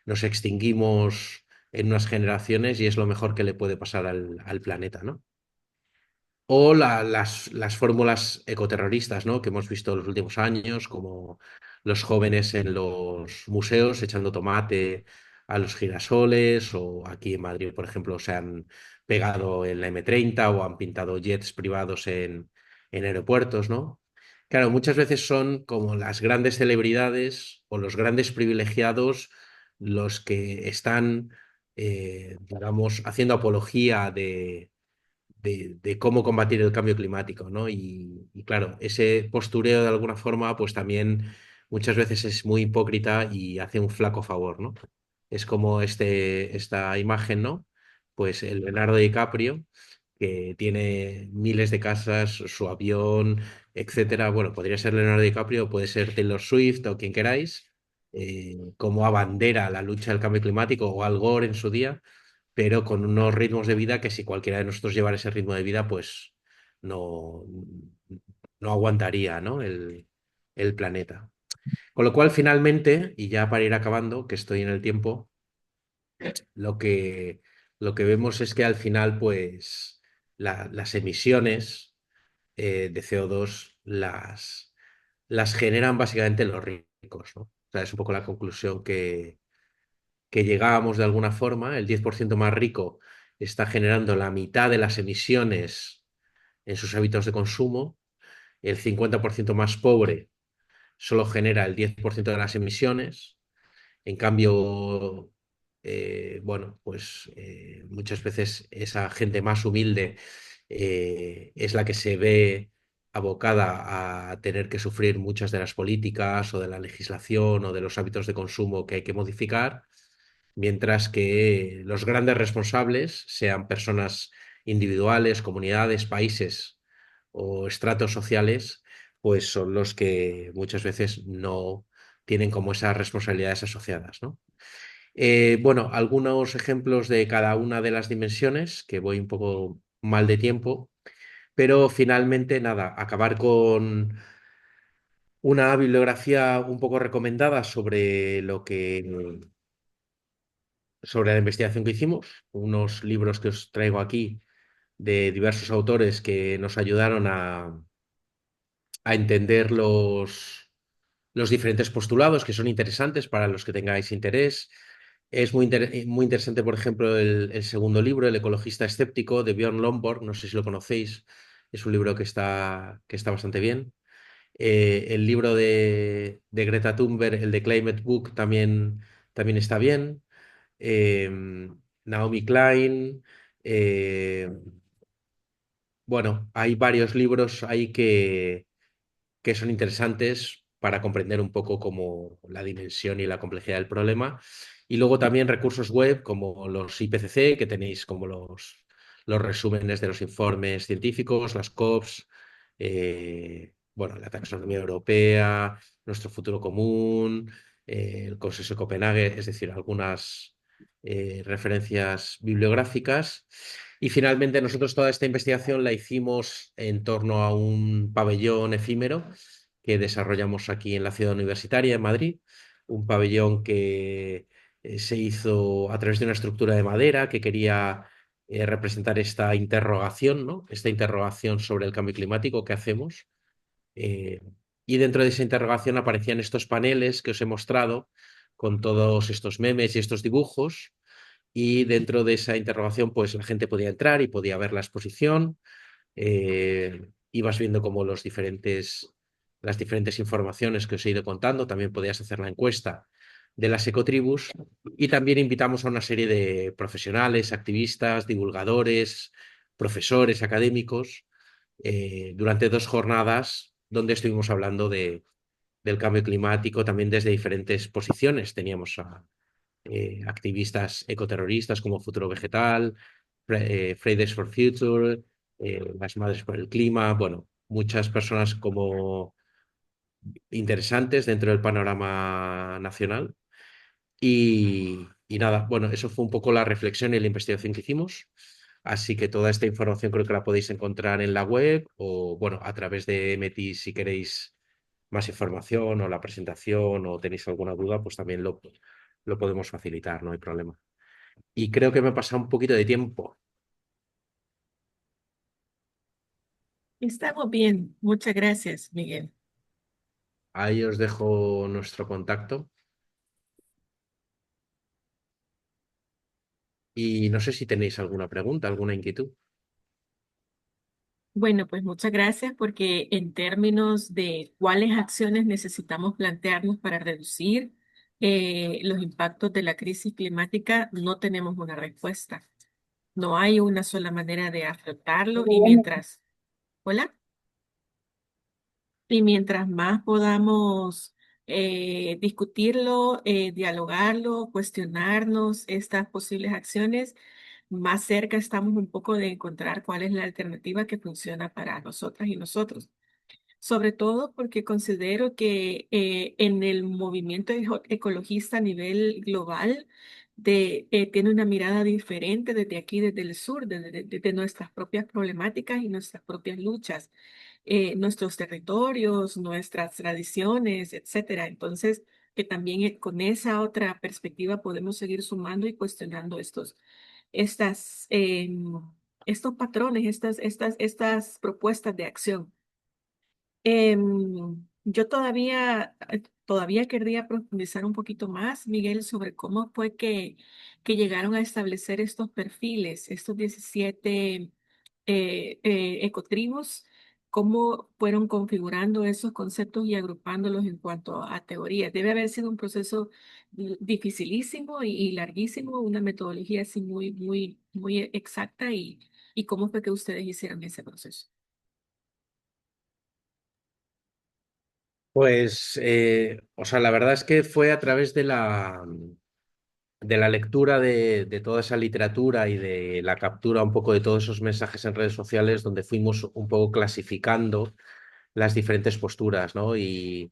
nos extinguimos en unas generaciones y es lo mejor que le puede pasar al planeta, ¿no? O las fórmulas ecoterroristas, ¿no? Que hemos visto en los últimos años, como los jóvenes en los museos echando tomate a los girasoles, o aquí en Madrid, por ejemplo, se han pegado en la M30 o han pintado jets privados en aeropuertos, ¿no? Claro, muchas veces son como las grandes celebridades o los grandes privilegiados los que están, digamos, haciendo apología de cómo combatir el cambio climático, ¿no? Y claro, ese postureo de alguna forma, pues también muchas veces es muy hipócrita y hace un flaco favor, ¿no? Es como esta imagen, ¿no? Pues el Leonardo DiCaprio, que tiene miles de casas, su avión, etcétera. Bueno, podría ser Leonardo DiCaprio, puede ser Taylor Swift o quien queráis, como abandera la lucha del cambio climático o Al Gore en su día, pero con unos ritmos de vida que si cualquiera de nosotros llevara ese ritmo de vida, pues no, no aguantaría, ¿no? El planeta. Con lo cual, finalmente, y ya para ir acabando, que estoy en el tiempo, lo que, lo que vemos es que al final, pues, las emisiones de CO2 las generan básicamente los ricos, ¿no? O sea, es un poco la conclusión que llegábamos de alguna forma. El 10% más rico está generando la mitad de las emisiones en sus hábitos de consumo. El 50% más pobre solo genera el 10% de las emisiones. En cambio, bueno, pues muchas veces esa gente más humilde es la que se ve abocada a tener que sufrir muchas de las políticas o de la legislación o de los hábitos de consumo que hay que modificar, mientras que los grandes responsables, sean personas individuales, comunidades, países o estratos sociales, pues son los que muchas veces no tienen como esas responsabilidades asociadas, ¿no? Bueno, algunos ejemplos de cada una de las dimensiones, que voy un poco mal de tiempo, pero finalmente, nada, acabar con una bibliografía un poco recomendada sobre la investigación que hicimos, unos libros que os traigo aquí de diversos autores que nos ayudaron a entender los diferentes postulados que son interesantes para los que tengáis interés. Es muy interesante, por ejemplo, el segundo libro, El ecologista escéptico, de Björn Lomborg, no sé si lo conocéis, es un libro que está bastante bien. El libro de Greta Thunberg, el de Climate Book, también está bien. eh, Naomi Klein. eh, bueno, hay varios libros ahí que son interesantes para comprender un poco como la dimensión y la complejidad del problema. Y luego también recursos web como los IPCC, que tenéis como los resúmenes de los informes científicos, las COPs, bueno, la taxonomía europea, nuestro futuro común, el Consenso de Copenhague, es decir, algunas referencias bibliográficas. Y finalmente nosotros toda esta investigación la hicimos en torno a un pabellón efímero que desarrollamos aquí en la ciudad universitaria, en Madrid, un pabellón que se hizo a través de una estructura de madera que quería representar esta interrogación, ¿no? Esta interrogación sobre el cambio climático que hacemos. Eh, y dentro de esa interrogación aparecían estos paneles que os he mostrado con todos estos memes y estos dibujos, y dentro de esa interrogación, pues la gente podía entrar y podía ver la exposición. Ibas viendo como las diferentes informaciones que os he ido contando. También podías hacer la encuesta de las ecotribus. Y también invitamos a una serie de profesionales, activistas, divulgadores, profesores, académicos, durante 2 jornadas donde estuvimos hablando del cambio climático, también desde diferentes posiciones. Teníamos a activistas ecoterroristas como Futuro Vegetal, Fridays for Future, las Madres por el Clima, bueno, muchas personas como interesantes dentro del panorama nacional. Y nada, bueno, eso fue un poco la reflexión y la investigación que hicimos. Así que toda esta información creo que la podéis encontrar en la web o, bueno, a través de Metis si queréis más información o la presentación o tenéis alguna duda, pues también lo podemos facilitar, no hay problema. Y creo que me he pasado un poquito de tiempo. Estamos bien. Muchas gracias, Miguel. Ahí os dejo nuestro contacto. Y no sé si tenéis alguna pregunta, alguna inquietud. Bueno, pues muchas gracias porque en términos de cuáles acciones necesitamos plantearnos para reducir los impactos de la crisis climática, no tenemos una respuesta. No hay una sola manera de afrontarlo y mientras, hola, y mientras más podamos discutirlo, dialogarlo, cuestionarnos estas posibles acciones, más cerca estamos un poco de encontrar cuál es la alternativa que funciona para nosotras y nosotros. Sobre todo porque considero que en el movimiento ecologista a nivel global tiene una mirada diferente desde aquí, desde el sur, desde nuestras propias problemáticas y nuestras propias luchas, nuestros territorios, nuestras tradiciones, etcétera. Entonces, que también con esa otra perspectiva podemos seguir sumando y cuestionando estas, estos patrones, estas propuestas de acción. Yo todavía querría profundizar un poquito más, Miguel, sobre cómo fue que llegaron a establecer estos perfiles, estos 17 ecotribus, cómo fueron configurando esos conceptos y agrupándolos en cuanto a teorías. Debe haber sido un proceso dificilísimo y larguísimo, una metodología así muy exacta y cómo fue que ustedes hicieron ese proceso. Pues, o sea, la verdad es que fue a través de la lectura de toda esa literatura y de la captura un poco de todos esos mensajes en redes sociales donde fuimos un poco clasificando las diferentes posturas, ¿no? Y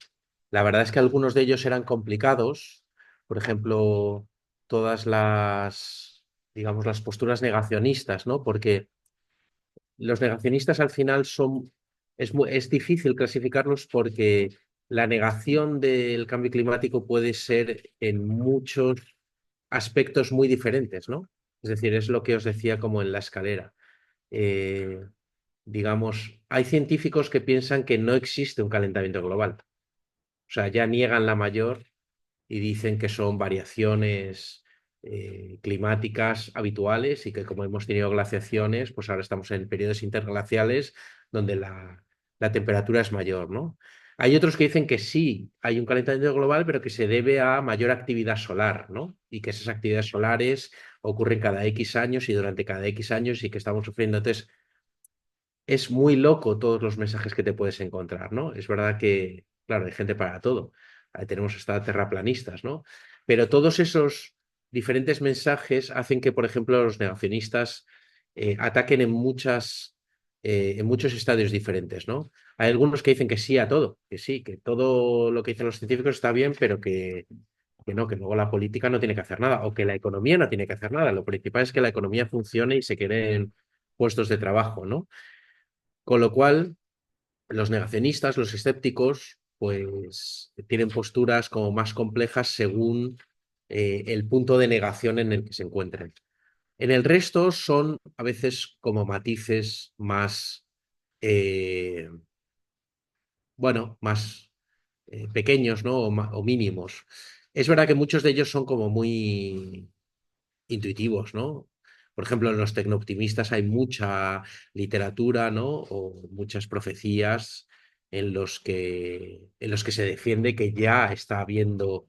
la verdad es que algunos de ellos eran complicados, por ejemplo, todas digamos, las posturas negacionistas, ¿no? Porque los negacionistas al final es difícil clasificarlos porque la negación del cambio climático puede ser en muchos aspectos muy diferentes, ¿no? Es decir, es lo que os decía como en la escalera. Eh, digamos, hay científicos que piensan que no existe un calentamiento global. O sea, ya niegan la mayor y dicen que son variaciones climáticas habituales y que como hemos tenido glaciaciones, pues ahora estamos en periodos interglaciales donde la temperatura es mayor, ¿no? Hay otros que dicen que sí, hay un calentamiento global, pero que se debe a mayor actividad solar, ¿no? Y que esas actividades solares ocurren cada X años y durante cada X años y que estamos sufriendo. Entonces, es muy loco todos los mensajes que te puedes encontrar, ¿no? Es verdad que, claro, hay gente para todo. Ahí tenemos hasta terraplanistas, ¿no? Pero todos esos diferentes mensajes hacen que, por ejemplo, los negacionistas ataquen en muchos estadios diferentes, ¿no? Hay algunos que dicen que sí a todo, que sí, que todo lo que dicen los científicos está bien, pero que no, que luego la política no tiene que hacer nada, o que la economía no tiene que hacer nada. Lo principal es que la economía funcione y se creen puestos de trabajo, ¿no? Con lo cual, los negacionistas, los escépticos, pues tienen posturas como más complejas según el punto de negación en el que se encuentren. En el resto son a veces como matices más, eh, bueno, más pequeños, ¿no? O mínimos. Es verdad que muchos de ellos son como muy intuitivos, ¿no? Por ejemplo, en los tecnooptimistas hay mucha literatura, ¿no? O muchas profecías en los que se defiende que ya está habiendo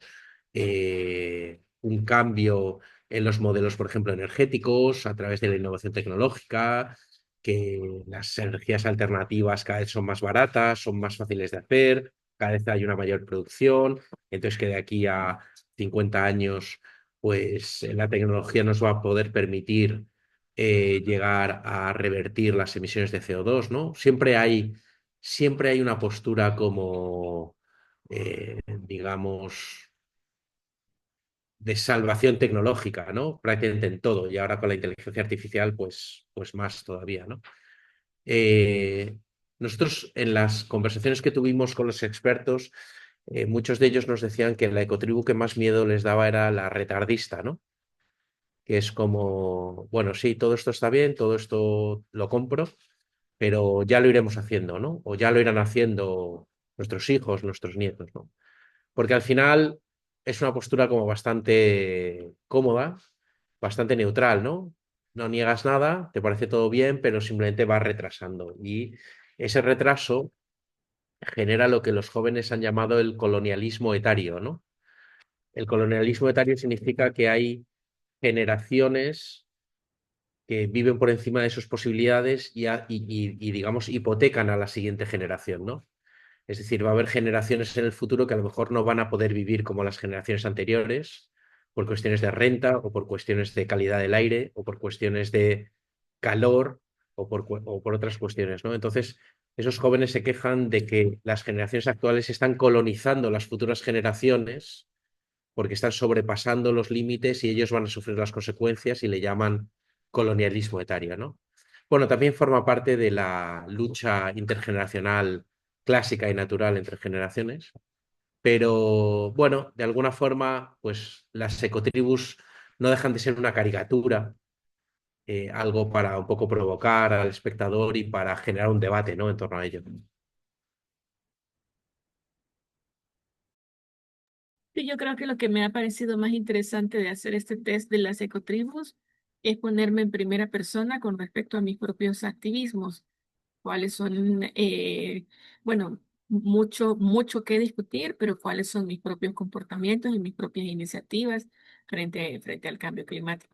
un cambio en los modelos, por ejemplo, energéticos, a través de la innovación tecnológica, que las energías alternativas cada vez son más baratas, son más fáciles de hacer, cada vez hay una mayor producción, entonces que de aquí a 50 años pues la tecnología nos va a poder permitir llegar a revertir las emisiones de CO2, ¿no? Siempre hay una postura como, digamos, de salvación tecnológica, ¿no? Prácticamente en todo. Y ahora con la inteligencia artificial, pues más todavía, ¿no? Eh, Nosotros en las conversaciones que tuvimos con los expertos, muchos de ellos nos decían que la ecotribu que más miedo les daba era la retardista, ¿no? Que es como, bueno, sí, todo esto está bien, todo esto lo compro, pero ya lo iremos haciendo, ¿no? O ya lo irán haciendo nuestros hijos, nuestros nietos, ¿no? Porque al final es una postura como bastante cómoda, bastante neutral, ¿no? No niegas nada, te parece todo bien, pero simplemente vas retrasando. Y ese retraso genera lo que los jóvenes han llamado el colonialismo etario, ¿no? El colonialismo etario significa que hay generaciones que viven por encima de sus posibilidades y, digamos, hipotecan a la siguiente generación, ¿no? Es decir, va a haber generaciones en el futuro que a lo mejor no van a poder vivir como las generaciones anteriores por cuestiones de renta o por cuestiones de calidad del aire o por cuestiones de calor o por otras cuestiones, ¿no? Entonces, esos jóvenes se quejan de que las generaciones actuales están colonizando las futuras generaciones porque están sobrepasando los límites y ellos van a sufrir las consecuencias y le llaman colonialismo etario, ¿no? Bueno, también forma parte de la lucha intergeneracional clásica y natural entre generaciones, pero bueno, de alguna forma, pues las ecotribus no dejan de ser una caricatura, algo para un poco provocar al espectador y para generar un debate, ¿no? En torno a ello. Y yo creo que lo que me ha parecido más interesante de hacer este test de las ecotribus es ponerme en primera persona con respecto a mis propios activismos, cuáles son, bueno, mucho que discutir, pero cuáles son mis propios comportamientos y mis propias iniciativas frente al cambio climático.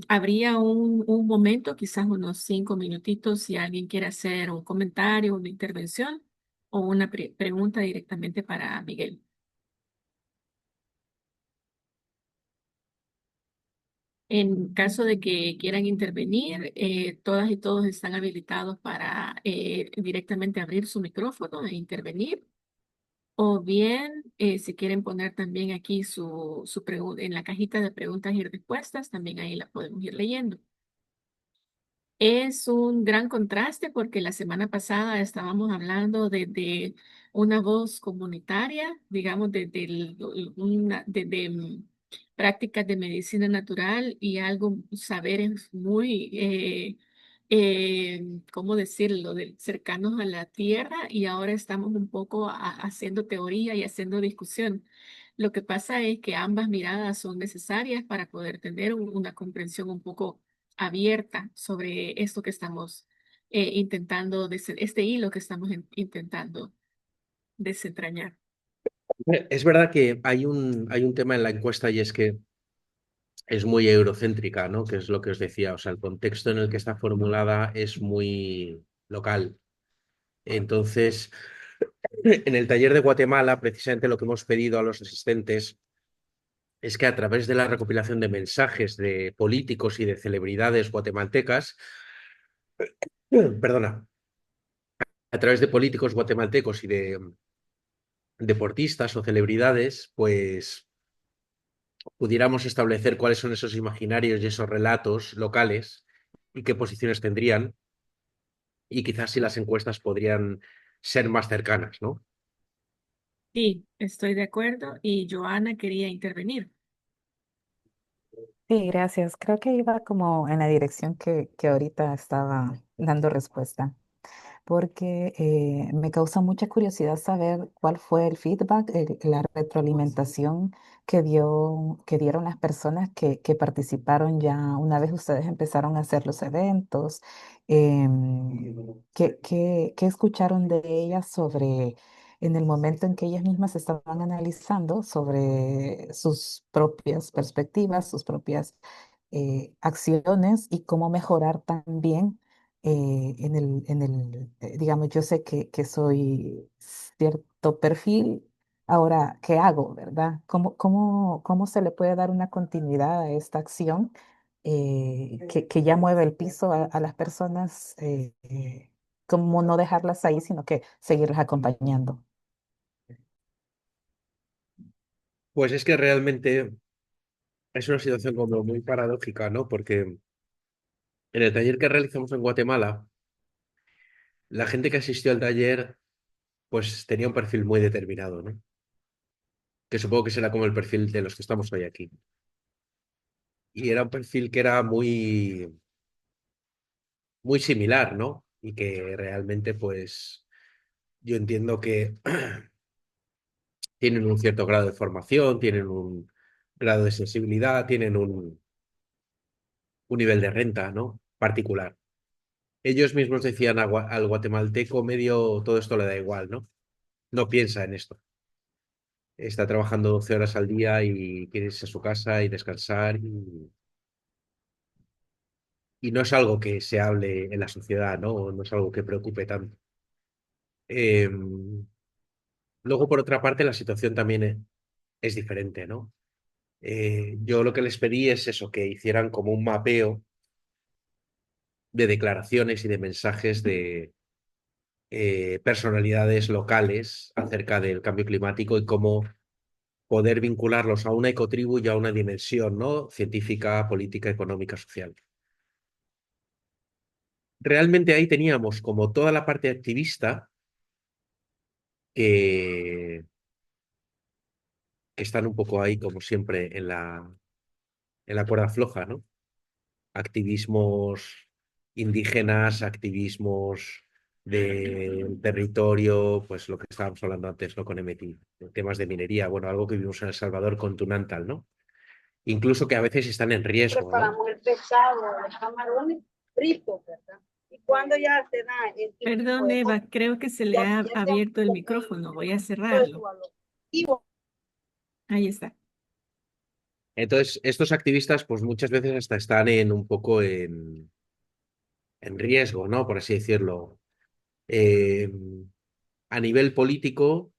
Habría un momento, quizás unos 5 minutitos, si alguien quiere hacer un comentario, una intervención o una pregunta directamente para Miguel. En caso de que quieran intervenir, todas y todos están habilitados para directamente abrir su micrófono e intervenir. O bien, si quieren poner también aquí su pregunta en la cajita de preguntas y respuestas, también ahí la podemos ir leyendo. Es un gran contraste porque la semana pasada estábamos hablando de una voz comunitaria, digamos, de prácticas de medicina natural y algo, saberes muy, ¿cómo decirlo?, cercanos a la tierra y ahora estamos un poco haciendo teoría y haciendo discusión. Lo que pasa es que ambas miradas son necesarias para poder tener una comprensión un poco abierta sobre esto que estamos intentando, este hilo que estamos intentando desentrañar. Es verdad que hay un tema en la encuesta y es que es muy eurocéntrica, ¿no? Que es lo que os decía. O sea, el contexto en el que está formulada es muy local. Entonces, en el taller de Guatemala, precisamente lo que hemos pedido a los asistentes es que a través de la recopilación de mensajes de políticos y de celebridades guatemaltecas, perdona, a través de políticos guatemaltecos y de deportistas o celebridades, pues pudiéramos establecer cuáles son esos imaginarios y esos relatos locales y qué posiciones tendrían y quizás si las encuestas podrían ser más cercanas, ¿no? Sí, estoy de acuerdo y Joana quería intervenir. Sí, gracias. Creo que iba como en la dirección que ahorita estaba dando respuesta, porque me causa mucha curiosidad saber cuál fue el feedback, la retroalimentación que dieron las personas que participaron ya una vez ustedes empezaron a hacer los eventos. ¿Qué escucharon de ellas sobre, en el momento en que ellas mismas estaban analizando sobre sus propias perspectivas, sus propias acciones y cómo mejorar también? Digamos, yo sé que soy cierto perfil Ahora, ¿qué hago, verdad? ¿Cómo se le puede dar una continuidad a esta acción que ya mueve el piso a las personas? ¿Cómo no dejarlas ahí, sino que seguirlas acompañando? Pues es que realmente es una situación como muy paradójica, ¿no? Porque en el taller que realizamos en Guatemala, la gente que asistió al taller, pues tenía un perfil muy determinado, ¿no? Que supongo que será como el perfil de los que estamos hoy aquí. Y era un perfil que era muy similar, ¿no? Y que realmente, pues, yo entiendo que tienen un cierto grado de formación, tienen un grado de sensibilidad, tienen un nivel de renta, ¿no? Particular. Ellos mismos decían al guatemalteco medio, todo esto le da igual, ¿no? No piensa en esto. Está trabajando 12 horas al día y quiere irse a su casa y descansar y no es algo que se hable en la sociedad, ¿no? No es algo que preocupe tanto. Eh, Luego, por otra parte, la situación también es diferente, ¿no? Yo lo que les pedí es eso, que hicieran como un mapeo de declaraciones y de mensajes de personalidades locales acerca del cambio climático y cómo poder vincularlos a una ecotribu y a una dimensión, ¿no? Científica, política, económica, social. Realmente ahí teníamos como toda la parte activista que, que están un poco ahí, como siempre, en la cuerda floja, ¿no? Activismos indígenas, activismos del territorio, pues lo que estábamos hablando antes, ¿no? Con MT, temas de minería, bueno, algo que vivimos en El Salvador con Tunantal, ¿no? Incluso que a veces están en riesgo, ¿no? Preparamos el pescado, los camarones fritos, ¿verdad? Y cuando ya se da el tiempo Perdón, de Eva, creo que se le ha ya se abierto el amortigua micrófono. Voy a todo su cerrarlo. valor. Y bueno, Ahí está. Entonces, estos activistas, pues muchas veces hasta están en un poco en riesgo, ¿no? Por así decirlo. Eh, a nivel político,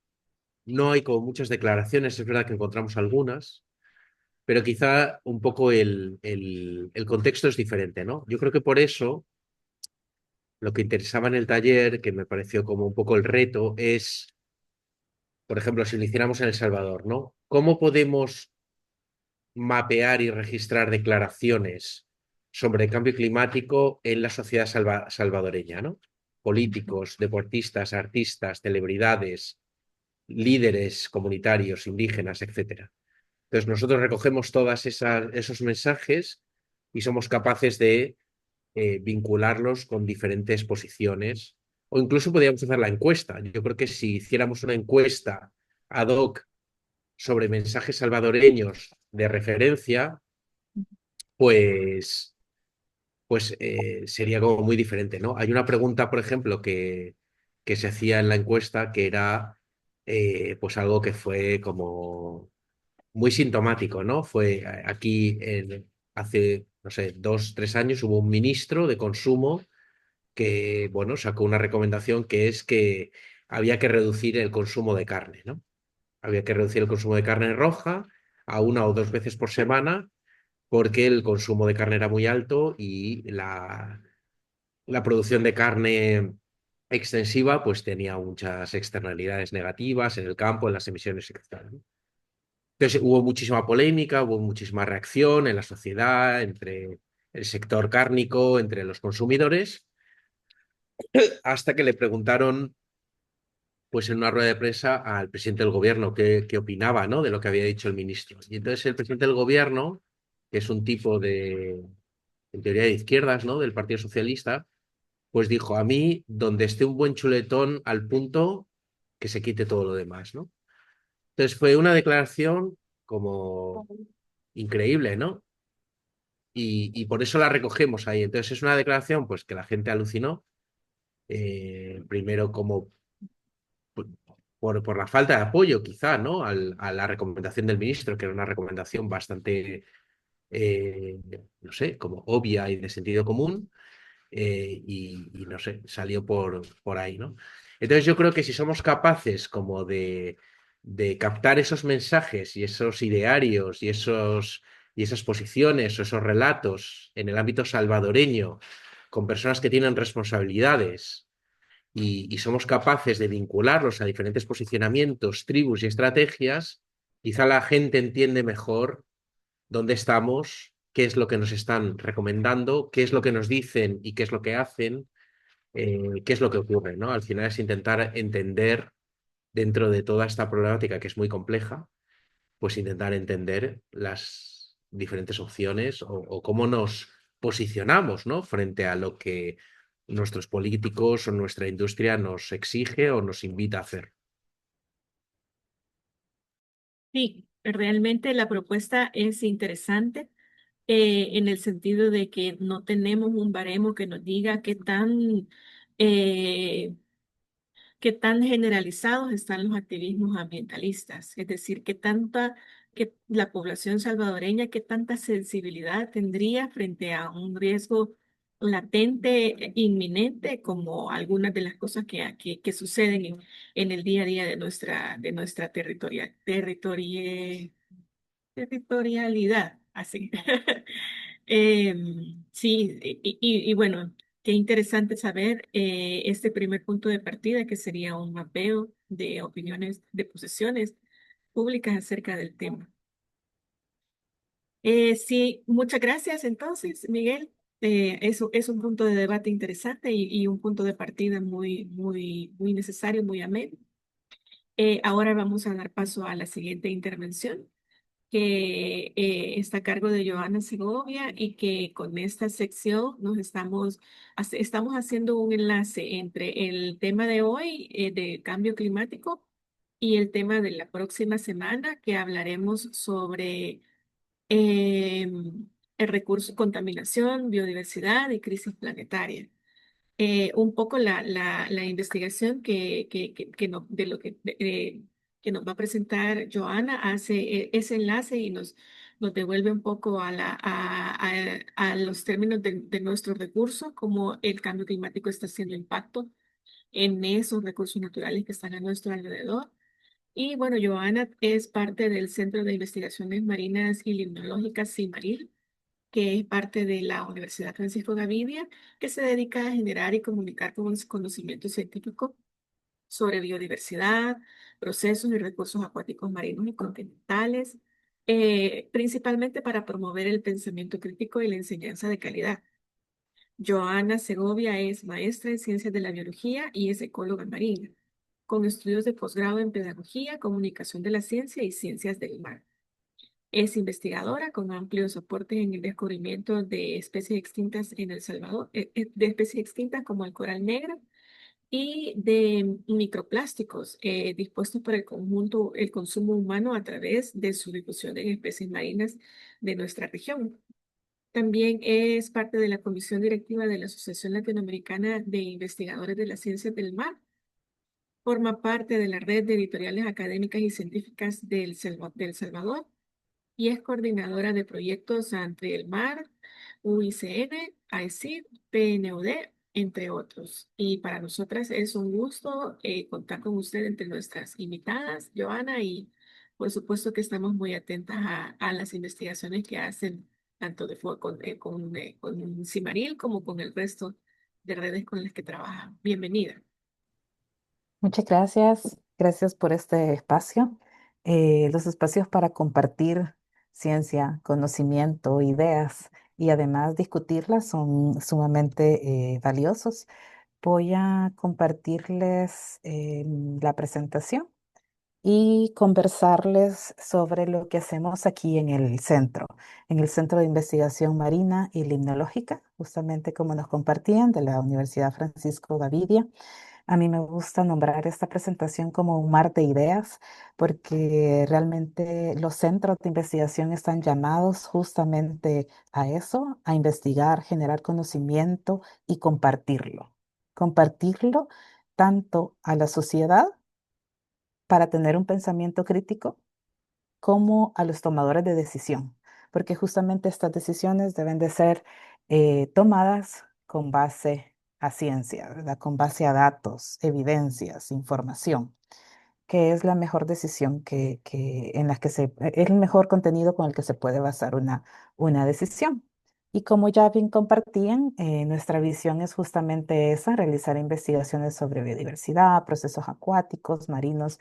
no hay como muchas declaraciones, es verdad que encontramos algunas, pero quizá un poco el contexto es diferente, ¿no? Yo creo que por eso lo que interesaba en el taller, que me pareció como un poco el reto, es, por ejemplo, si lo hiciéramos en El Salvador, ¿no? ¿Cómo podemos mapear y registrar declaraciones sobre el cambio climático en la sociedad salvadoreña, ¿no? Políticos, deportistas, artistas, celebridades, líderes comunitarios, indígenas, etcétera? Entonces nosotros recogemos todos esos mensajes y somos capaces de vincularlos con diferentes posiciones o incluso podríamos hacer la encuesta. Yo creo que si hiciéramos una encuesta ad hoc sobre mensajes salvadoreños de referencia, pues, pues sería como muy diferente, ¿no? Hay una pregunta, por ejemplo, que se hacía en la encuesta que era pues algo que fue como muy sintomático, ¿no? Fue aquí hace, no sé, 2, 3 años hubo un ministro de consumo que, bueno, sacó una recomendación que es que había que reducir el consumo de carne, ¿no? Había que reducir el consumo de carne roja a 1 o 2 veces por semana porque el consumo de carne era muy alto y la producción de carne extensiva pues tenía muchas externalidades negativas en el campo, en las emisiones, etc. ¿No? Entonces hubo muchísima polémica, hubo muchísima reacción en la sociedad, entre el sector cárnico, entre los consumidores, hasta que le preguntaron pues en una rueda de prensa al presidente del gobierno qué opinaba, ¿no? De lo que había dicho el ministro. Y entonces el presidente del gobierno, que es un tipo en teoría de izquierdas, ¿no? Del Partido Socialista, pues dijo, a mí, donde esté un buen chuletón al punto, que se quite todo lo demás, ¿no? Entonces fue una declaración como increíble, ¿no? Y por eso la recogemos ahí. Entonces es una declaración pues que la gente alucinó, primero como por la falta de apoyo quizá, ¿no? A la recomendación del ministro, que era una recomendación bastante, no sé, como obvia y de sentido común, y no sé, salió por ahí, ¿no? Entonces yo creo que si somos capaces como de captar esos mensajes y esos idearios y esas posiciones o esos relatos en el ámbito salvadoreño con personas que tienen responsabilidades y somos capaces de vincularlos a diferentes posicionamientos, tribus y estrategias, quizá la gente entiende mejor dónde estamos, qué es lo que nos están recomendando, qué es lo que nos dicen y qué es lo que hacen, qué es lo que ocurre, ¿no? Al final es intentar entender dentro de toda esta problemática que es muy compleja, pues intentar entender las diferentes opciones o cómo nos posicionamos, ¿no? Frente a lo que nuestros políticos o nuestra industria nos exige o nos invita a hacer. Sí, realmente la propuesta es interesante en el sentido de que no tenemos un baremo que nos diga eh, qué tan generalizados están los activismos ambientalistas, es decir, que la población salvadoreña, qué tanta sensibilidad tendría frente a un riesgo latente, inminente, como algunas de las cosas que suceden en el día a día de nuestra territorialidad, así. Sí, y bueno, qué interesante saber este primer punto de partida, que sería un mapeo de opiniones, de posiciones públicas acerca del tema. Sí, muchas gracias entonces, Miguel. Eso es un punto de debate interesante y un punto de partida muy necesario, muy ameno. Ahora vamos a dar paso a la siguiente intervención, que está a cargo de Joana Segovia, y que con esta sección estamos haciendo un enlace entre el tema de hoy de cambio climático y el tema de la próxima semana, que hablaremos sobre el recurso, contaminación, biodiversidad y crisis planetaria. Un poco la investigación de lo que nos va a presentar Joana hace ese enlace y nos devuelve un poco a los términos de nuestros recursos, cómo el cambio climático está haciendo impacto en esos recursos naturales que están a nuestro alrededor. Y bueno, Joana es parte del Centro de Investigaciones Marinas y Limnológicas, CIMARIL, que es parte de la Universidad Francisco Gavidia, que se dedica a generar y comunicar conocimiento científico sobre biodiversidad, procesos y recursos acuáticos marinos y continentales, principalmente para promover el pensamiento crítico y la enseñanza de calidad. Joana Segovia es maestra en ciencias de la biología y es ecóloga marina, con estudios de posgrado en pedagogía, comunicación de la ciencia y ciencias del mar. Es investigadora con amplios aportes en el descubrimiento de especies extintas en El Salvador, de especies extintas como el coral negro y de microplásticos dispuestos para el consumo humano a través de su difusión en especies marinas de nuestra región. También es parte de la comisión directiva de la Asociación Latinoamericana de Investigadores de las Ciencias del Mar. Forma parte de la red de editoriales académicas y científicas del Salvador y es coordinadora de proyectos ante el mar, UICN, AECID, PNUD, entre otros. Y para nosotras es un gusto contar con usted entre nuestras invitadas, Joana, y por supuesto que estamos muy atentas a las investigaciones que hacen tanto con Cimaril como con el resto de redes con las que trabajan. Bienvenida. Muchas gracias. Gracias por este espacio. Los espacios para compartir ciencia, conocimiento, ideas y además discutirlas son sumamente valiosos. Voy a compartirles la presentación y conversarles sobre lo que hacemos aquí en el Centro de Investigación Marina y Limnológica, justamente como nos compartían de la Universidad Francisco Gavidia. A mí me gusta nombrar esta presentación como un mar de ideas, porque realmente los centros de investigación están llamados justamente a eso, a investigar, generar conocimiento y compartirlo. Compartirlo tanto a la sociedad para tener un pensamiento crítico como a los tomadores de decisión, porque justamente estas decisiones deben de ser tomadas con base a ciencia, ¿verdad? Con base a datos, evidencias, información. que es la mejor decisión en la que es el mejor contenido con el que se puede basar una decisión. Y como ya bien compartían, nuestra visión es justamente esa, realizar investigaciones sobre biodiversidad, procesos acuáticos, marinos,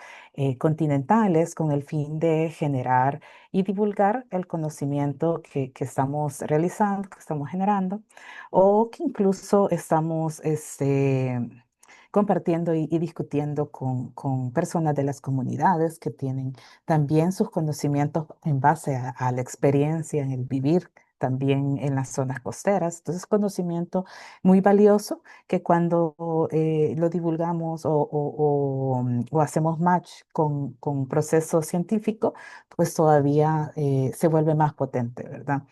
continentales, con el fin de generar y divulgar el conocimiento que estamos realizando, que estamos generando, o que incluso estamos compartiendo y discutiendo con personas de las comunidades que tienen también sus conocimientos en base a la experiencia, en el vivir también en las zonas costeras. Entonces, conocimiento muy valioso que cuando lo divulgamos o hacemos match con proceso científico, pues todavía se vuelve más potente, ¿verdad?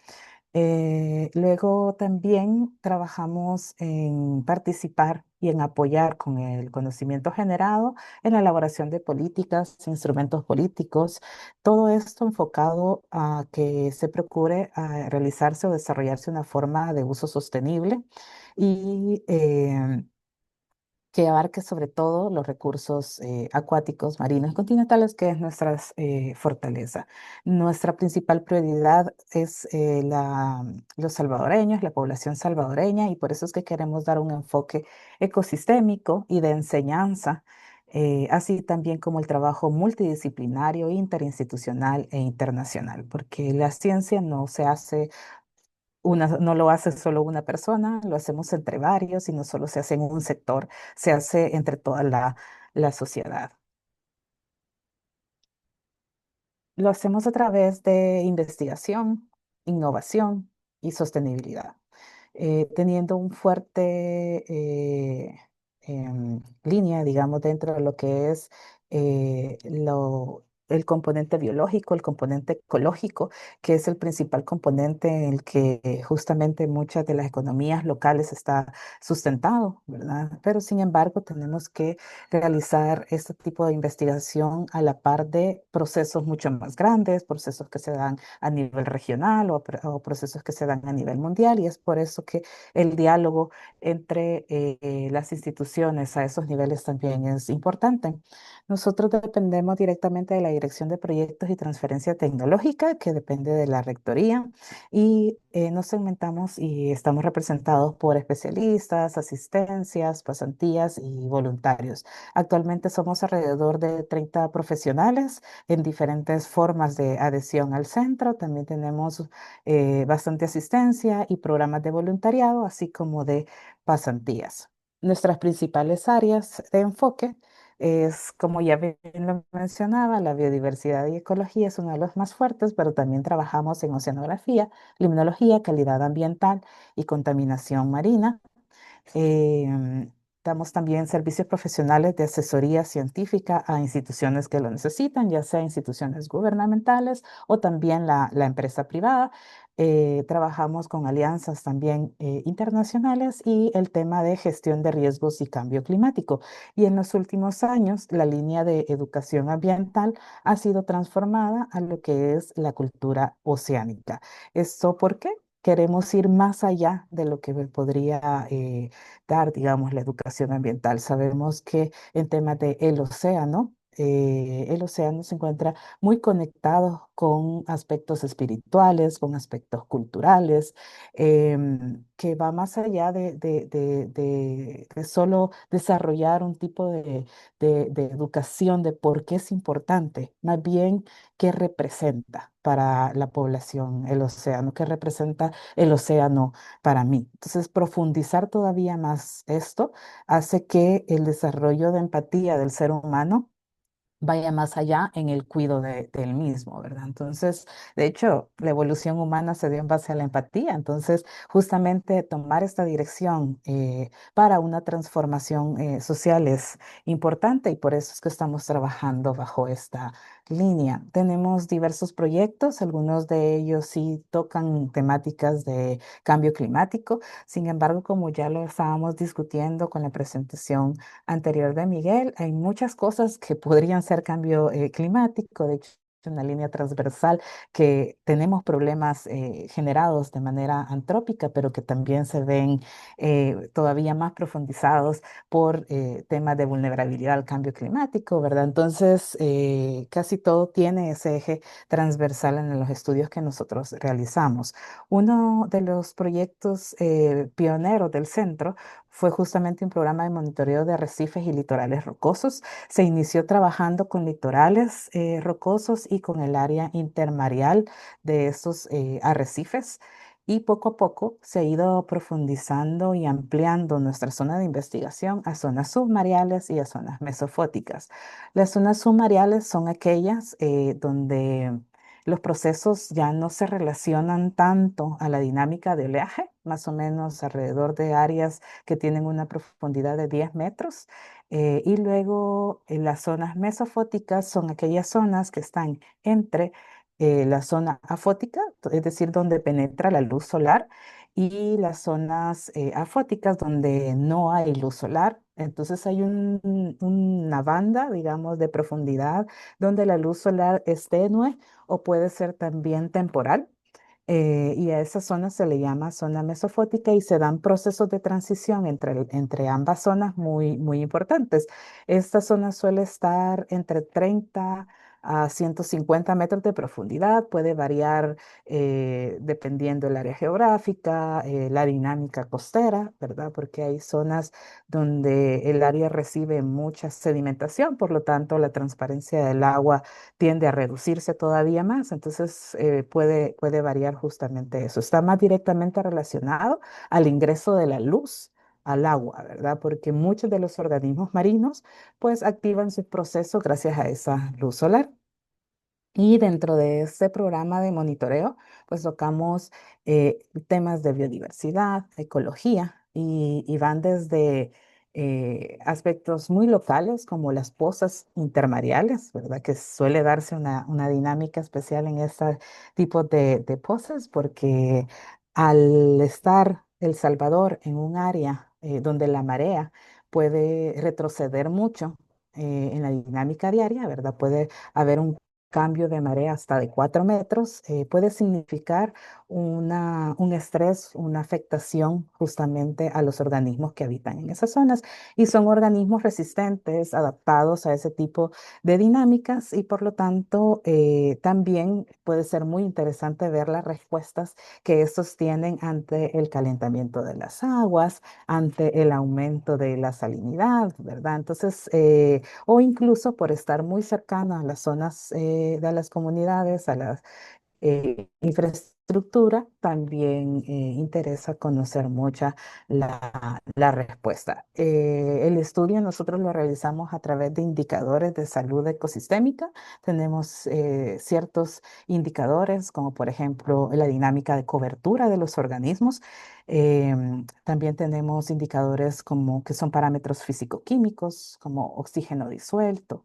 Luego también trabajamos en participar y en apoyar con el conocimiento generado en la elaboración de políticas, instrumentos políticos, todo esto enfocado a que se procure realizarse o desarrollarse una forma de uso sostenible y que abarque sobre todo los recursos acuáticos, marinos y continentales, que es nuestra fortaleza. Nuestra principal prioridad es los salvadoreños, la población salvadoreña, y por eso es que queremos dar un enfoque ecosistémico y de enseñanza, así también como el trabajo multidisciplinario, interinstitucional e internacional, porque la ciencia no se hace no lo hace solo una persona, lo hacemos entre varios y no solo se hace en un sector, se hace entre toda la sociedad. Lo hacemos a través de investigación, innovación y sostenibilidad, teniendo un fuerte línea, digamos, dentro de lo que es el componente biológico, el componente ecológico, que es el principal componente en el que justamente muchas de las economías locales está sustentado, ¿verdad? Pero sin embargo, tenemos que realizar este tipo de investigación a la par de procesos mucho más grandes, procesos que se dan a nivel regional o procesos que se dan a nivel mundial. Y es por eso que el diálogo entre las instituciones a esos niveles también es importante. Nosotros dependemos directamente de la Dirección de Proyectos y Transferencia Tecnológica, que depende de la Rectoría, y nos segmentamos y estamos representados por especialistas, asistencias, pasantías y voluntarios. Actualmente somos alrededor de 30 profesionales en diferentes formas de adhesión al centro. También tenemos bastante asistencia y programas de voluntariado, así como de pasantías. Nuestras principales áreas de enfoque es, como ya bien lo mencionaba, la biodiversidad y ecología es uno de los más fuertes, pero también trabajamos en oceanografía, limnología, calidad ambiental y contaminación marina. Em, Damos también servicios profesionales de asesoría científica a instituciones que lo necesitan, ya sea instituciones gubernamentales o también la empresa privada. Trabajamos con alianzas también internacionales y el tema de gestión de riesgos y cambio climático. Y en los últimos años, la línea de educación ambiental ha sido transformada a lo que es la cultura oceánica. ¿Esto por qué? Queremos ir más allá de lo que podría dar, digamos, la educación ambiental. Sabemos que en temas de el océano se encuentra muy conectado con aspectos espirituales, con aspectos culturales, que va más allá de solo desarrollar un tipo de educación de por qué es importante, más bien qué representa para la población el océano, qué representa el océano para mí. Entonces, profundizar todavía más esto hace que el desarrollo de empatía del ser humano vaya más allá en el cuidado del mismo, ¿verdad? Entonces, de hecho, la evolución humana se dio en base a la empatía. Entonces, justamente tomar esta dirección para una transformación social es importante y por eso es que estamos trabajando bajo esta línea. Tenemos diversos proyectos, algunos de ellos sí tocan temáticas de cambio climático. Sin embargo, como ya lo estábamos discutiendo con la presentación anterior de Miguel, hay muchas cosas que podrían ser cambio climático. De hecho, una línea transversal, que tenemos problemas generados de manera antrópica, pero que también se ven todavía más profundizados por temas de vulnerabilidad al cambio climático, ¿verdad? Entonces, casi todo tiene ese eje transversal en los estudios que nosotros realizamos. Uno de los proyectos pioneros del centro fue justamente un programa de monitoreo de arrecifes y litorales rocosos. Se inició trabajando con litorales rocosos y con el área intermareal de estos arrecifes. Y poco a poco se ha ido profundizando y ampliando nuestra zona de investigación a zonas submareales y a zonas mesofóticas. Las zonas submareales son aquellas donde los procesos ya no se relacionan tanto a la dinámica de oleaje, más o menos alrededor de áreas que tienen una profundidad de 10 metros. Y luego las zonas mesofóticas son aquellas zonas que están entre la zona afótica, es decir, donde penetra la luz solar, y las zonas afóticas donde no hay luz solar. Entonces hay una banda, digamos, de profundidad donde la luz solar es tenue o puede ser también temporal. Y a esa zona se le llama zona mesofótica y se dan procesos de transición entre ambas zonas muy, muy importantes. Esta zona suele estar entre 30 a 150 metros de profundidad, puede variar dependiendo del área geográfica, la dinámica costera, ¿verdad? Porque hay zonas donde el área recibe mucha sedimentación, por lo tanto la transparencia del agua tiende a reducirse todavía más, entonces puede variar justamente eso. Está más directamente relacionado al ingreso de la luz al agua, ¿verdad? Porque muchos de los organismos marinos pues activan sus procesos gracias a esa luz solar. Y dentro de este programa de monitoreo, pues tocamos temas de biodiversidad, ecología, y van desde aspectos muy locales como las pozas intermareales, ¿verdad? Que suele darse una dinámica especial en este tipo de pozas, porque al estar El Salvador en un área donde la marea puede retroceder mucho en la dinámica diaria, ¿verdad? Puede haber un cambio de marea hasta de 4 metros, puede significar un estrés, una afectación justamente a los organismos que habitan en esas zonas. Y son organismos resistentes, adaptados a ese tipo de dinámicas, y por lo tanto también puede ser muy interesante ver las respuestas que estos tienen ante el calentamiento de las aguas, ante el aumento de la salinidad, ¿verdad? Entonces, o incluso por estar muy cercano a las zonas de las comunidades, a la infraestructura, también interesa conocer mucha la respuesta. El estudio nosotros lo realizamos a través de indicadores de salud ecosistémica. Tenemos ciertos indicadores, como por ejemplo la dinámica de cobertura de los organismos. También tenemos indicadores como que son parámetros físico-químicos, como oxígeno disuelto,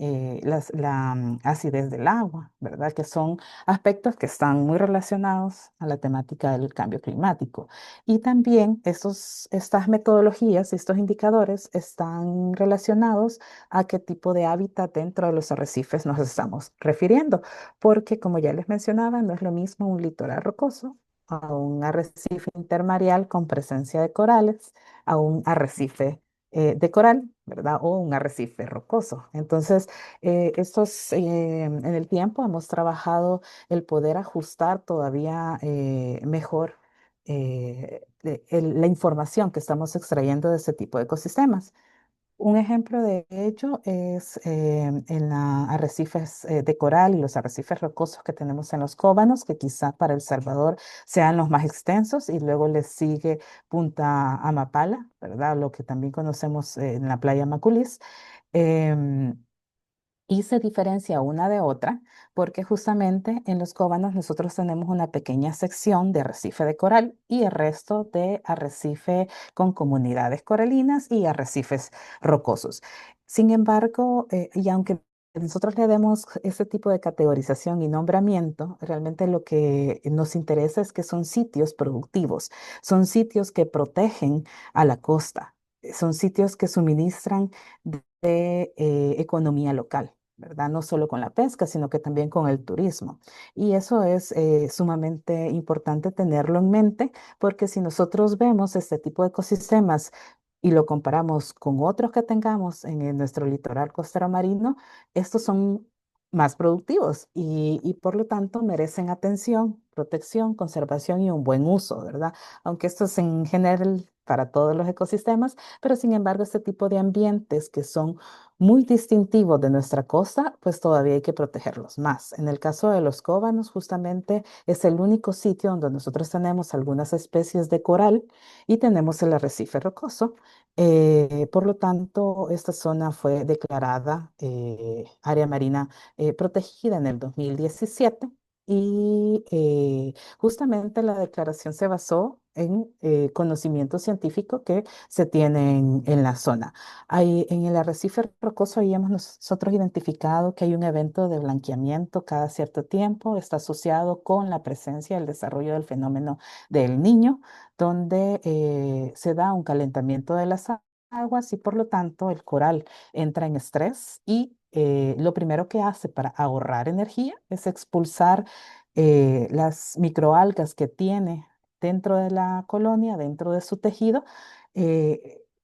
la acidez del agua, ¿verdad? Que son aspectos que están muy relacionados a la temática del cambio climático. Y también estas metodologías y estos indicadores están relacionados a qué tipo de hábitat dentro de los arrecifes nos estamos refiriendo, porque como ya les mencionaba, no es lo mismo un litoral rocoso a un arrecife intermareal con presencia de corales, a un arrecife de coral, ¿verdad? O un arrecife rocoso. Entonces, en el tiempo hemos trabajado el poder ajustar todavía mejor la información que estamos extrayendo de ese tipo de ecosistemas. Un ejemplo de ello es en los arrecifes de coral y los arrecifes rocosos que tenemos en los Cóbanos, que quizá para El Salvador sean los más extensos, y luego les sigue Punta Amapala, ¿verdad? Lo que también conocemos en la playa Maculis. Em, y se diferencia una de otra porque justamente en los Cóbanos nosotros tenemos una pequeña sección de arrecife de coral y el resto de arrecife con comunidades coralinas y arrecifes rocosos. Sin embargo, y aunque nosotros le demos ese tipo de categorización y nombramiento, realmente lo que nos interesa es que son sitios productivos, son sitios que protegen a la costa, son sitios que suministran de economía local. ¿verdad? No solo con la pesca, sino que también con el turismo. Y eso es sumamente importante tenerlo en mente, porque si nosotros vemos este tipo de ecosistemas y lo comparamos con otros que tengamos en nuestro litoral costero marino, estos son más productivos y por lo tanto merecen atención, protección, conservación y un buen uso, ¿verdad? Aunque esto es en general para todos los ecosistemas, pero sin embargo este tipo de ambientes que son muy distintivos de nuestra costa, pues todavía hay que protegerlos más. En el caso de los cóbanos, justamente es el único sitio donde nosotros tenemos algunas especies de coral y tenemos el arrecife rocoso. Por lo tanto, esta zona fue declarada área marina protegida en el 2017 y justamente la declaración se basó en conocimiento científico que se tiene en la zona. Ahí, en el arrecife rocoso habíamos nosotros identificado que hay un evento de blanqueamiento cada cierto tiempo, está asociado con la presencia y el desarrollo del fenómeno del niño, donde se da un calentamiento de las aguas y por lo tanto el coral entra en estrés y lo primero que hace para ahorrar energía es expulsar las microalgas que tiene dentro de la colonia, dentro de su tejido,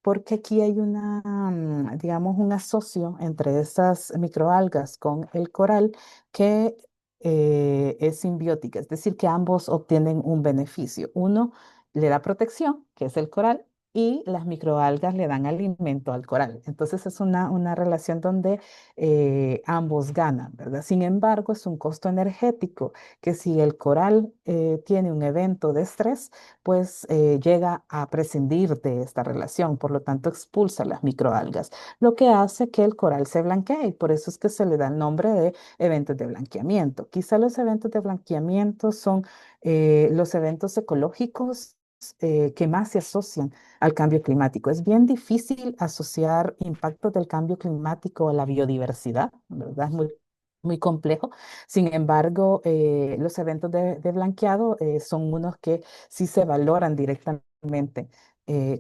porque aquí hay digamos, un asocio entre esas microalgas con el coral que es simbiótica, es decir, que ambos obtienen un beneficio. Uno le da protección, que es el coral, y las microalgas le dan alimento al coral. Entonces es una relación donde ambos ganan, ¿verdad? Sin embargo, es un costo energético que si el coral tiene un evento de estrés, pues llega a prescindir de esta relación, por lo tanto expulsa las microalgas, lo que hace que el coral se blanquee y por eso es que se le da el nombre de eventos de blanqueamiento. Quizá los eventos de blanqueamiento son los eventos ecológicos que más se asocian al cambio climático. Es bien difícil asociar impactos del cambio climático a la biodiversidad, ¿verdad? Es muy complejo. Sin embargo, los eventos de blanqueado son unos que sí se valoran directamente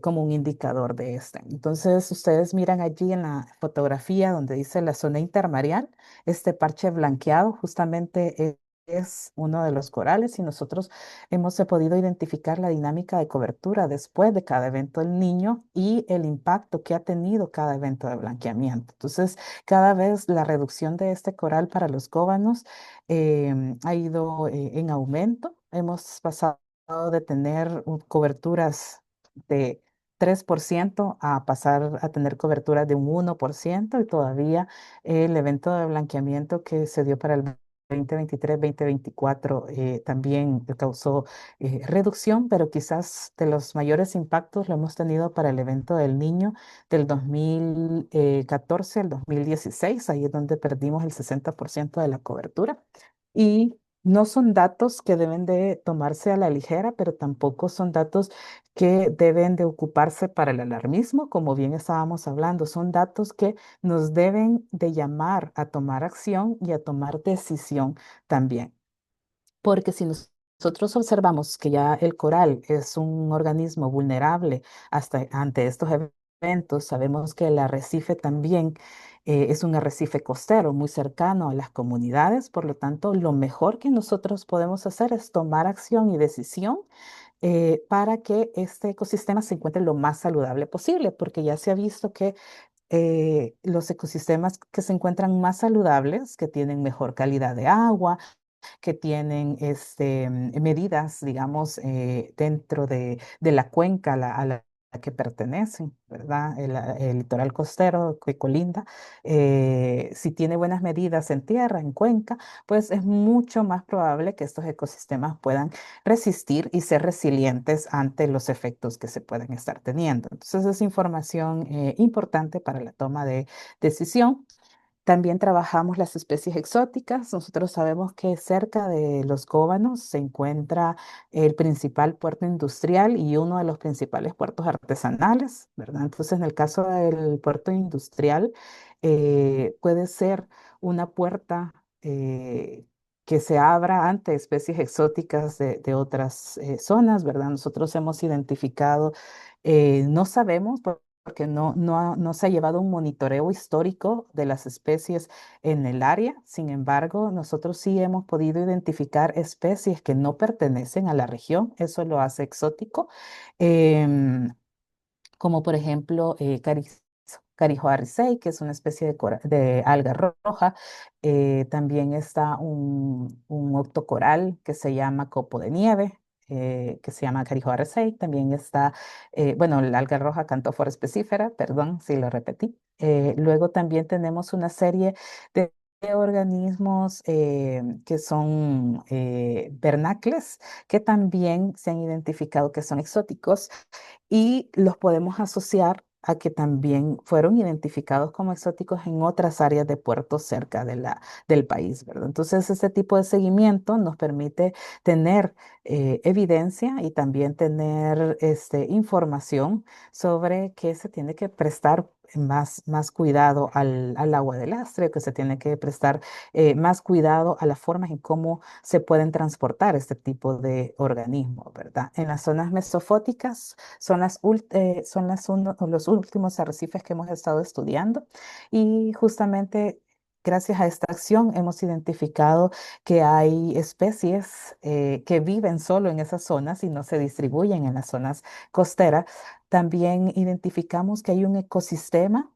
como un indicador de este. Entonces, ustedes miran allí en la fotografía donde dice la zona intermareal, este parche blanqueado justamente es uno de los corales y nosotros hemos podido identificar la dinámica de cobertura después de cada evento del niño y el impacto que ha tenido cada evento de blanqueamiento. Entonces, cada vez la reducción de este coral para los góbanos ha ido en aumento. Hemos pasado de tener coberturas de 3% a pasar a tener coberturas de un 1% y todavía el evento de blanqueamiento que se dio para el 2023-2024 también causó reducción, pero quizás de los mayores impactos lo hemos tenido para el evento del niño del 2014 al 2016, ahí es donde perdimos el 60% de la cobertura. Y no son datos que deben de tomarse a la ligera, pero tampoco son datos que deben de ocuparse para el alarmismo, como bien estábamos hablando, son datos que nos deben de llamar a tomar acción y a tomar decisión también. Porque si nosotros observamos que ya el coral es un organismo vulnerable hasta ante estos eventos, sabemos que el arrecife también es un arrecife costero muy cercano a las comunidades, por lo tanto, lo mejor que nosotros podemos hacer es tomar acción y decisión para que este ecosistema se encuentre lo más saludable posible, porque ya se ha visto que los ecosistemas que se encuentran más saludables, que tienen mejor calidad de agua, que tienen medidas, digamos, dentro de la cuenca a la que pertenecen, ¿verdad? El litoral costero que colinda, si tiene buenas medidas en tierra, en cuenca, pues es mucho más probable que estos ecosistemas puedan resistir y ser resilientes ante los efectos que se pueden estar teniendo. Entonces, es información importante para la toma de decisión. También trabajamos las especies exóticas. Nosotros sabemos que cerca de los Góbanos se encuentra el principal puerto industrial y uno de los principales puertos artesanales, ¿verdad? Entonces, en el caso del puerto industrial, puede ser una puerta que se abra ante especies exóticas de otras zonas, ¿verdad? Nosotros hemos identificado, no sabemos, porque no se ha llevado un monitoreo histórico de las especies en el área. Sin embargo, nosotros sí hemos podido identificar especies que no pertenecen a la región. Eso lo hace exótico. Em, Como por ejemplo Carijoa rizei, que es una especie de alga roja. También está un octocoral que se llama copo de nieve, que se llama Carijoa rizei. También está, bueno, la alga roja Cantophora specifera, perdón si lo repetí. Luego también tenemos una serie de organismos que son vernacles, que también se han identificado que son exóticos y los podemos asociar a que también fueron identificados como exóticos en otras áreas de puertos cerca del país, ¿verdad? Entonces, este tipo de seguimiento nos permite tener evidencia y también tener información sobre que se tiene que prestar más cuidado al agua de lastre, que se tiene que prestar más cuidado a las formas en cómo se pueden transportar este tipo de organismos, ¿verdad? En las zonas mesofóticas los últimos arrecifes que hemos estado estudiando y justamente gracias a esta acción hemos identificado que hay especies que viven solo en esas zonas y no se distribuyen en las zonas costeras. También identificamos que hay un ecosistema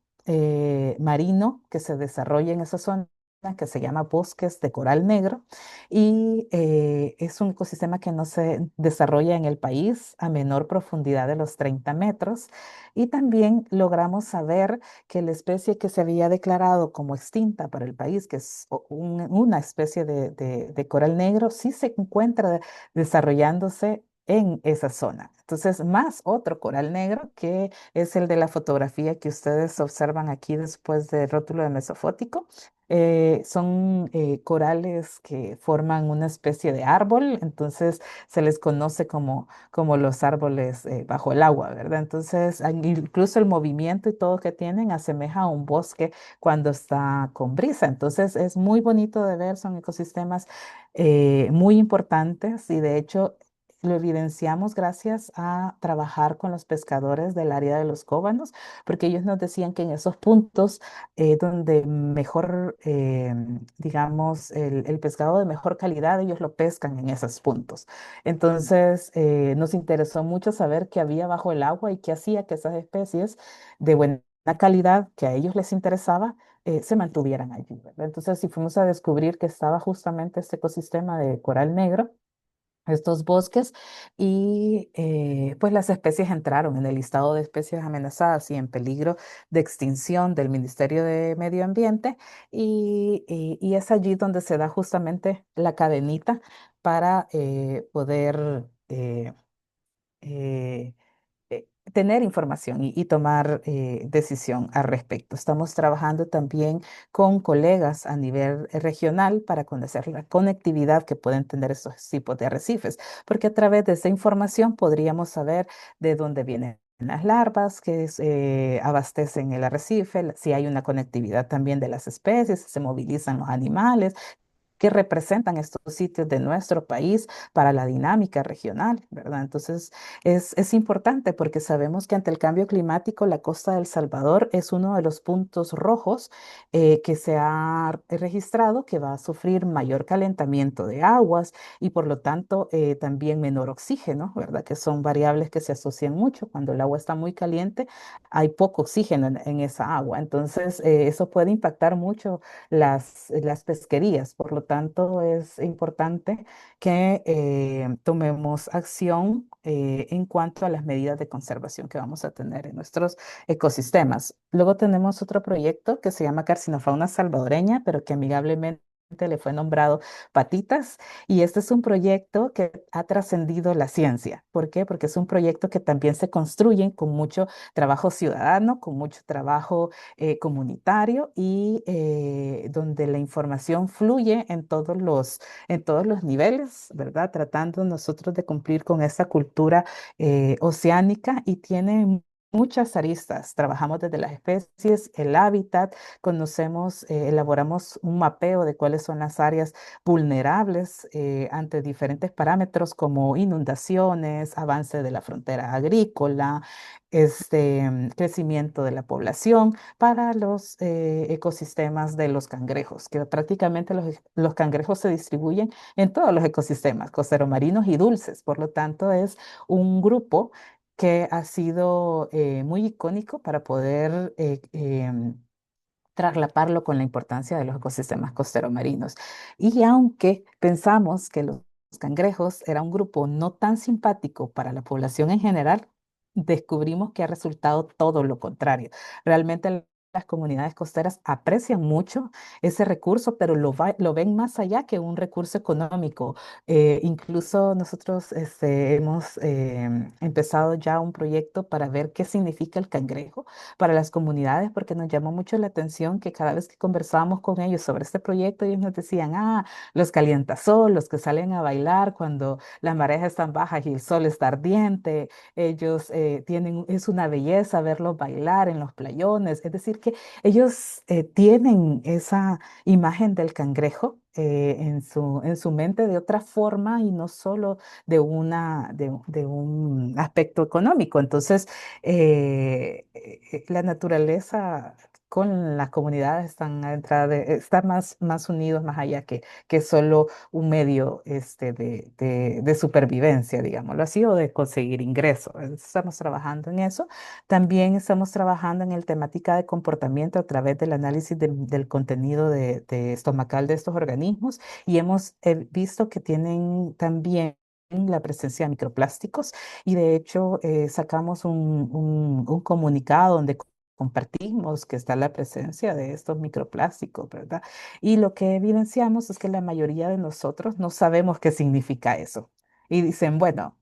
marino que se desarrolla en esa zona que se llama bosques de coral negro y es un ecosistema que no se desarrolla en el país a menor profundidad de los 30 metros. Y también logramos saber que la especie que se había declarado como extinta para el país, que es una especie de coral negro, sí se encuentra desarrollándose en esa zona. Entonces, más otro coral negro que es el de la fotografía que ustedes observan aquí después del rótulo de mesofótico. Son corales que forman una especie de árbol, entonces se les conoce como los árboles bajo el agua, ¿verdad? Entonces, incluso el movimiento y todo que tienen asemeja a un bosque cuando está con brisa. Entonces, es muy bonito de ver, son ecosistemas muy importantes y de hecho lo evidenciamos gracias a trabajar con los pescadores del área de los Cóbanos, porque ellos nos decían que en esos puntos donde mejor, digamos, el pescado de mejor calidad, ellos lo pescan en esos puntos. Entonces, nos interesó mucho saber qué había bajo el agua y qué hacía que esas especies de buena calidad que a ellos les interesaba, se mantuvieran allí, ¿verdad? Entonces, si fuimos a descubrir que estaba justamente este ecosistema de coral negro, estos bosques y pues las especies entraron en el listado de especies amenazadas y en peligro de extinción del Ministerio de Medio Ambiente y es allí donde se da justamente la cadenita para poder eh, tener información y tomar decisión al respecto. Estamos trabajando también con colegas a nivel regional para conocer la conectividad que pueden tener estos tipos de arrecifes, porque a través de esa información podríamos saber de dónde vienen las larvas que abastecen el arrecife, si hay una conectividad también de las especies, si se movilizan los animales que representan estos sitios de nuestro país para la dinámica regional, ¿verdad? Entonces, es importante porque sabemos que ante el cambio climático, la costa de El Salvador es uno de los puntos rojos que se ha registrado que va a sufrir mayor calentamiento de aguas y por lo tanto también menor oxígeno, ¿verdad? Que son variables que se asocian mucho. Cuando el agua está muy caliente, hay poco oxígeno en esa agua. Entonces, eso puede impactar mucho las pesquerías. Por lo tanto, es importante que tomemos acción en cuanto a las medidas de conservación que vamos a tener en nuestros ecosistemas. Luego tenemos otro proyecto que se llama Carcinofauna salvadoreña, pero que amigablemente le fue nombrado Patitas. Y este es un proyecto que ha trascendido la ciencia. ¿Por qué? Porque es un proyecto que también se construye con mucho trabajo ciudadano, con mucho trabajo comunitario y donde la información fluye en todos los niveles, ¿verdad? Tratando nosotros de cumplir con esta cultura oceánica y tiene muchas aristas. Trabajamos desde las especies, el hábitat, conocemos, elaboramos un mapeo de cuáles son las áreas vulnerables ante diferentes parámetros como inundaciones, avance de la frontera agrícola, crecimiento de la población para los ecosistemas de los cangrejos, que prácticamente los cangrejos se distribuyen en todos los ecosistemas, costeros marinos y dulces. Por lo tanto, es un grupo que ha sido muy icónico para poder traslaparlo con la importancia de los ecosistemas costeros marinos. Y aunque pensamos que los cangrejos era un grupo no tan simpático para la población en general, descubrimos que ha resultado todo lo contrario. Realmente las comunidades costeras aprecian mucho ese recurso, pero lo ven más allá que un recurso económico. Incluso nosotros hemos empezado ya un proyecto para ver qué significa el cangrejo para las comunidades, porque nos llamó mucho la atención que cada vez que conversábamos con ellos sobre este proyecto, ellos nos decían, los calientasol, los que salen a bailar cuando las mareas están bajas y el sol está ardiente, ellos es una belleza verlos bailar en los playones, es decir, que ellos tienen esa imagen del cangrejo. En su mente de otra forma y no solo de un aspecto económico. Entonces, la naturaleza con las comunidades están más unidos, más allá que solo un medio de supervivencia, digámoslo así, o de conseguir ingresos. Estamos trabajando en eso. También estamos trabajando en el temática de comportamiento a través del análisis del contenido de estomacal de estos organismos y hemos visto que tienen también la presencia de microplásticos y de hecho sacamos un comunicado donde compartimos que está la presencia de estos microplásticos, ¿verdad? Y lo que evidenciamos es que la mayoría de nosotros no sabemos qué significa eso. Y dicen, bueno,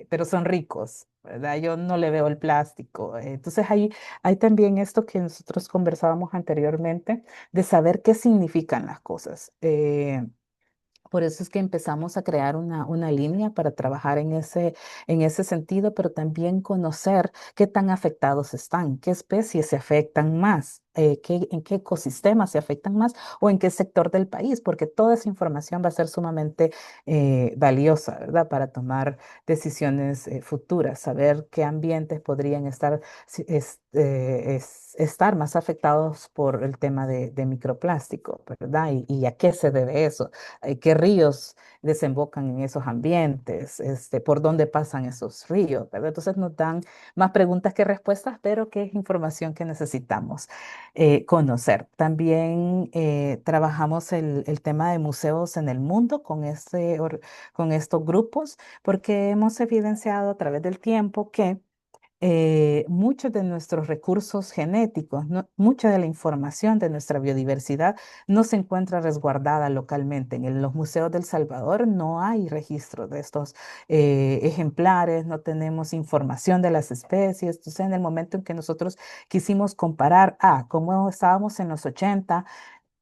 pero son ricos, ¿verdad? Yo no le veo el plástico. Entonces hay también esto que nosotros conversábamos anteriormente de saber qué significan las cosas. Por eso es que empezamos a crear una línea para trabajar en ese sentido, pero también conocer qué tan afectados están, qué especies se afectan más, en qué ecosistemas se afectan más o en qué sector del país, porque toda esa información va a ser sumamente valiosa, ¿verdad? Para tomar decisiones futuras, saber qué ambientes podrían estar más afectados por el tema de microplástico, ¿verdad? Y a qué se debe eso, qué ríos desembocan en esos ambientes, por dónde pasan esos ríos, ¿verdad? Entonces nos dan más preguntas que respuestas, pero que es información que necesitamos conocer. También trabajamos el tema de museos en el mundo con estos grupos, porque hemos evidenciado a través del tiempo que muchos de nuestros recursos genéticos, mucha de la información de nuestra biodiversidad no se encuentra resguardada localmente. En los museos del Salvador no hay registro de estos ejemplares, no tenemos información de las especies. Entonces, en el momento en que nosotros quisimos comparar cómo estábamos en los 80,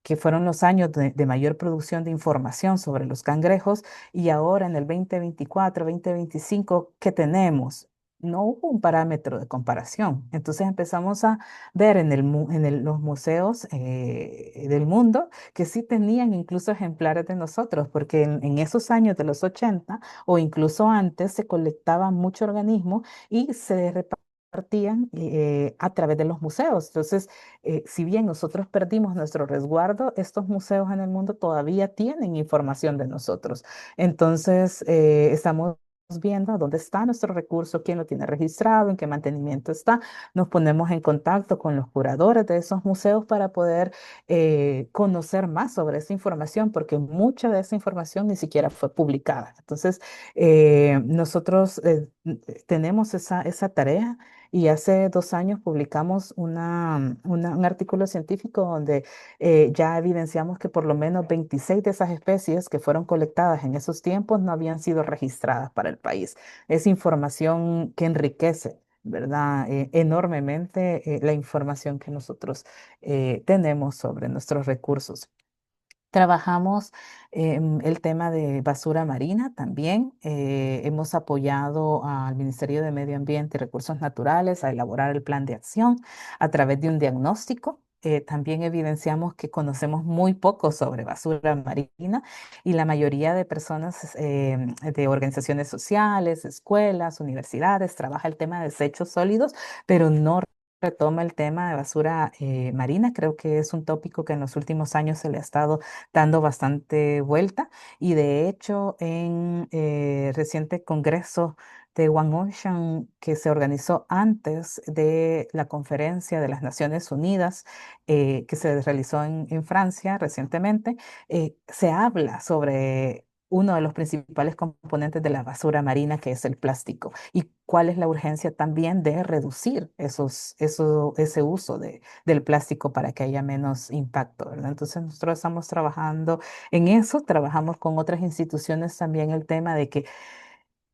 que fueron los años de mayor producción de información sobre los cangrejos, y ahora en el 2024, 2025, ¿qué tenemos? No hubo un parámetro de comparación. Entonces empezamos a ver los museos del mundo que sí tenían incluso ejemplares de nosotros, porque en esos años de los 80 o incluso antes se colectaba mucho organismo y se repartían a través de los museos. Entonces, si bien nosotros perdimos nuestro resguardo, estos museos en el mundo todavía tienen información de nosotros. Entonces, estamos viendo dónde está nuestro recurso, quién lo tiene registrado, en qué mantenimiento está. Nos ponemos en contacto con los curadores de esos museos para poder conocer más sobre esa información, porque mucha de esa información ni siquiera fue publicada. Entonces, nosotros tenemos esa tarea y hace 2 años publicamos un artículo científico donde ya evidenciamos que por lo menos 26 de esas especies que fueron colectadas en esos tiempos no habían sido registradas para el país. Es información que enriquece, ¿verdad? Enormemente la información que nosotros tenemos sobre nuestros recursos. Trabajamos el tema de basura marina también. Hemos apoyado al Ministerio de Medio Ambiente y Recursos Naturales a elaborar el plan de acción a través de un diagnóstico. También evidenciamos que conocemos muy poco sobre basura marina y la mayoría de personas de organizaciones sociales, escuelas, universidades, trabaja el tema de desechos sólidos, pero no retoma el tema de basura marina. Creo que es un tópico que en los últimos años se le ha estado dando bastante vuelta y de hecho en reciente congreso de One Ocean que se organizó antes de la conferencia de las Naciones Unidas que se realizó en Francia recientemente, se habla sobre uno de los principales componentes de la basura marina, que es el plástico, y cuál es la urgencia también de reducir ese uso del plástico para que haya menos impacto, ¿verdad? Entonces nosotros estamos trabajando en eso, trabajamos con otras instituciones también el tema de que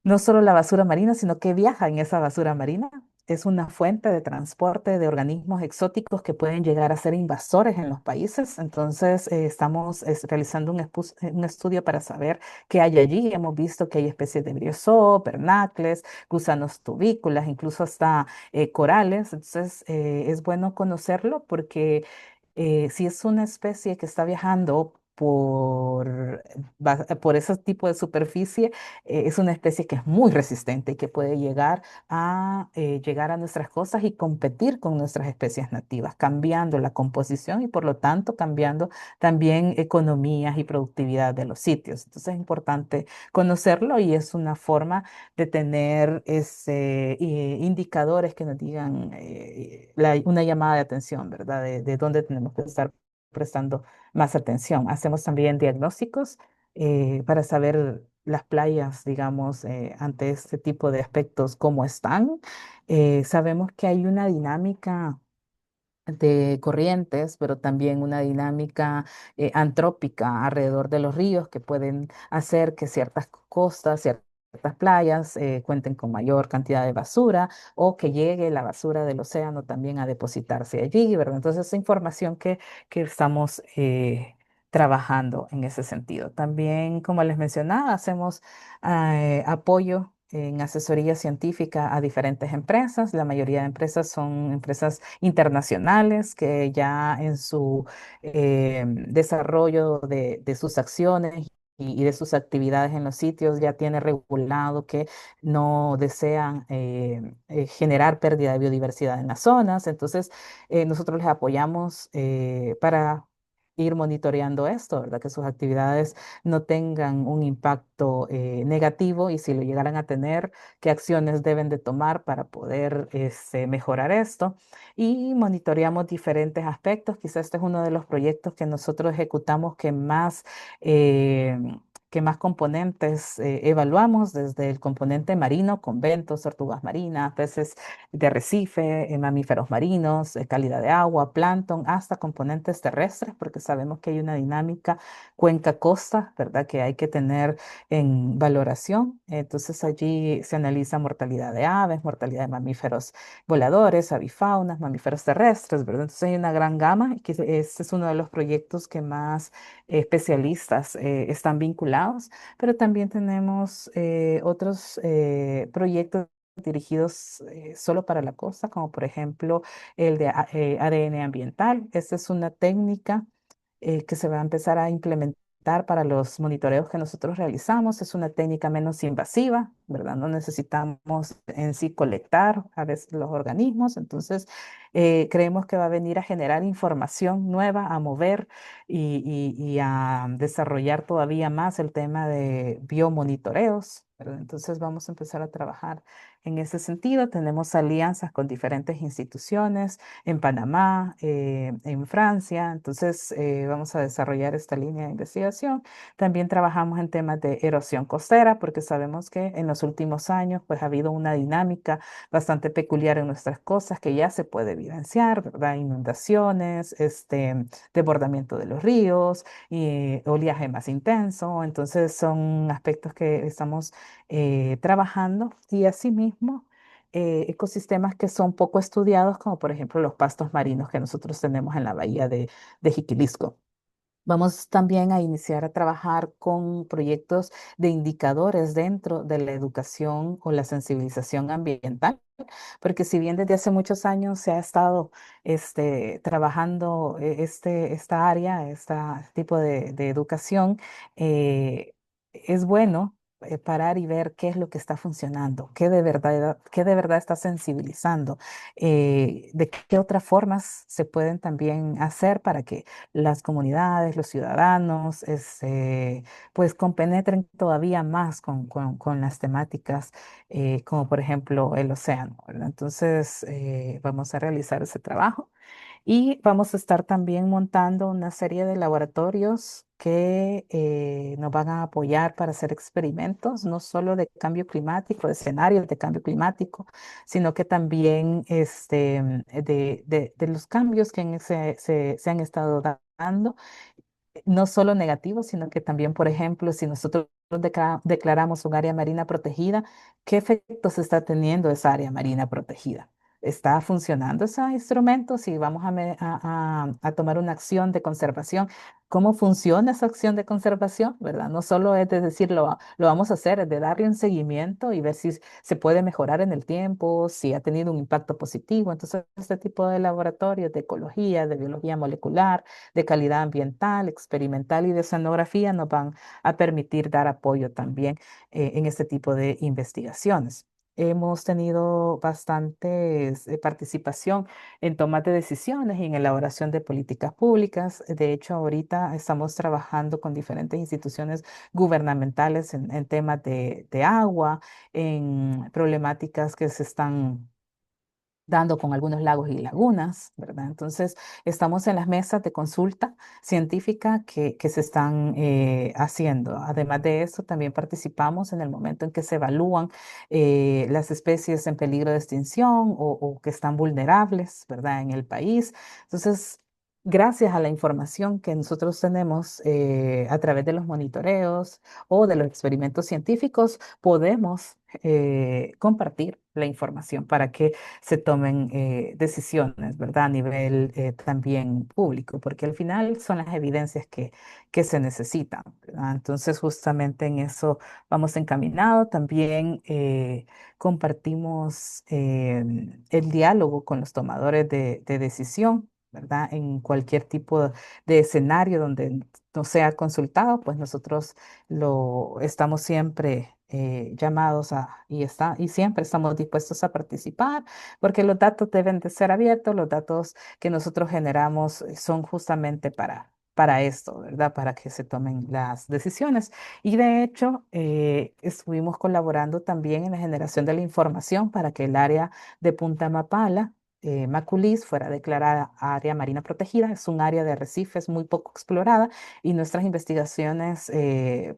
no solo la basura marina, sino que viaja en esa basura marina. Es una fuente de transporte de organismos exóticos que pueden llegar a ser invasores en los países. Entonces, estamos realizando un estudio para saber qué hay allí. Hemos visto que hay especies de briozoo, pernacles, gusanos tubícolas, incluso hasta corales. Entonces, es bueno conocerlo porque si es una especie que está viajando por ese tipo de superficie, es una especie que es muy resistente y que puede llegar a nuestras costas y competir con nuestras especies nativas, cambiando la composición y por lo tanto cambiando también economías y productividad de los sitios. Entonces es importante conocerlo y es una forma de tener indicadores que nos digan una llamada de atención, ¿verdad? De dónde tenemos que estar prestando más atención. Hacemos también diagnósticos para saber las playas, digamos, ante este tipo de aspectos, cómo están. Sabemos que hay una dinámica de corrientes, pero también una dinámica antrópica alrededor de los ríos que pueden hacer que ciertas costas, ciertas playas cuenten con mayor cantidad de basura o que llegue la basura del océano también a depositarse allí, ¿verdad? Entonces, esa información que estamos trabajando en ese sentido. También, como les mencionaba, hacemos apoyo en asesoría científica a diferentes empresas. La mayoría de empresas son empresas internacionales que ya en su desarrollo de sus acciones y de sus actividades en los sitios ya tiene regulado que no desean generar pérdida de biodiversidad en las zonas. Entonces, nosotros les apoyamos para ir monitoreando esto, ¿verdad? Que sus actividades no tengan un impacto negativo y si lo llegaran a tener, qué acciones deben de tomar para poder mejorar esto. Y monitoreamos diferentes aspectos. Quizás este es uno de los proyectos que nosotros ejecutamos eh, que más componentes evaluamos, desde el componente marino, conventos, tortugas marinas, peces de arrecife, mamíferos marinos, calidad de agua, plancton, hasta componentes terrestres, porque sabemos que hay una dinámica cuenca-costa, ¿verdad? Que hay que tener en valoración. Entonces allí se analiza mortalidad de aves, mortalidad de mamíferos voladores, avifaunas, mamíferos terrestres, ¿verdad? Entonces hay una gran gama y que este es uno de los proyectos que más especialistas están vinculados, pero también tenemos otros proyectos dirigidos solo para la costa, como por ejemplo el de ADN ambiental. Esta es una técnica que se va a empezar a implementar para los monitoreos que nosotros realizamos. Es una técnica menos invasiva, ¿verdad? No necesitamos en sí colectar a veces los organismos, entonces creemos que va a venir a generar información nueva, a mover y a desarrollar todavía más el tema de biomonitoreos, ¿verdad? Entonces vamos a empezar a trabajar en ese sentido. Tenemos alianzas con diferentes instituciones en Panamá, en Francia. Entonces, vamos a desarrollar esta línea de investigación. También trabajamos en temas de erosión costera, porque sabemos que en los últimos años, pues ha habido una dinámica bastante peculiar en nuestras costas que ya se puede evidenciar, ¿verdad? Inundaciones, desbordamiento de los ríos, y oleaje más intenso. Entonces, son aspectos que estamos trabajando y asimismo ecosistemas que son poco estudiados, como por ejemplo los pastos marinos que nosotros tenemos en la bahía de Jiquilisco. Vamos también a iniciar a trabajar con proyectos de indicadores dentro de la educación o la sensibilización ambiental, porque si bien desde hace muchos años se ha estado trabajando esta área, este tipo de educación, es bueno parar y ver qué es lo que está funcionando, qué de verdad está sensibilizando, de qué otras formas se pueden también hacer para que las comunidades, los ciudadanos, pues compenetren todavía más con las temáticas, como por ejemplo el océano, ¿verdad? Entonces, vamos a realizar ese trabajo y vamos a estar también montando una serie de laboratorios que nos van a apoyar para hacer experimentos, no solo de cambio climático, de escenarios de cambio climático, sino que también de los cambios que se han estado dando, no solo negativos, sino que también, por ejemplo, si nosotros declaramos un área marina protegida, ¿qué efectos está teniendo esa área marina protegida? ¿Está funcionando ese instrumento? Si vamos a tomar una acción de conservación, ¿cómo funciona esa acción de conservación? ¿Verdad? No solo es de decir lo vamos a hacer, es de darle un seguimiento y ver si se puede mejorar en el tiempo, si ha tenido un impacto positivo. Entonces, este tipo de laboratorios de ecología, de biología molecular, de calidad ambiental, experimental y de oceanografía nos van a permitir dar apoyo también en este tipo de investigaciones. Hemos tenido bastantes participación en tomas de decisiones y en elaboración de políticas públicas. De hecho, ahorita estamos trabajando con diferentes instituciones gubernamentales en temas de agua, en problemáticas que se están dando con algunos lagos y lagunas, ¿verdad? Entonces, estamos en las mesas de consulta científica que se están haciendo. Además de eso, también participamos en el momento en que se evalúan las especies en peligro de extinción o que están vulnerables, ¿verdad? En el país. Entonces, gracias a la información que nosotros tenemos a través de los monitoreos o de los experimentos científicos, podemos compartir la información para que se tomen decisiones, ¿verdad? A nivel también público, porque al final son las evidencias que se necesitan, ¿verdad? Entonces, justamente en eso vamos encaminados. También compartimos el diálogo con los tomadores de decisión, ¿verdad? En cualquier tipo de escenario donde no sea consultado, pues nosotros lo estamos siempre llamados y siempre estamos dispuestos a participar porque los datos deben de ser abiertos, los datos que nosotros generamos son justamente para esto, ¿verdad? Para que se tomen las decisiones. Y de hecho, estuvimos colaborando también en la generación de la información para que el área de Punta Mapala, Maculis, fuera declarada área marina protegida. Es un área de arrecifes muy poco explorada y nuestras investigaciones,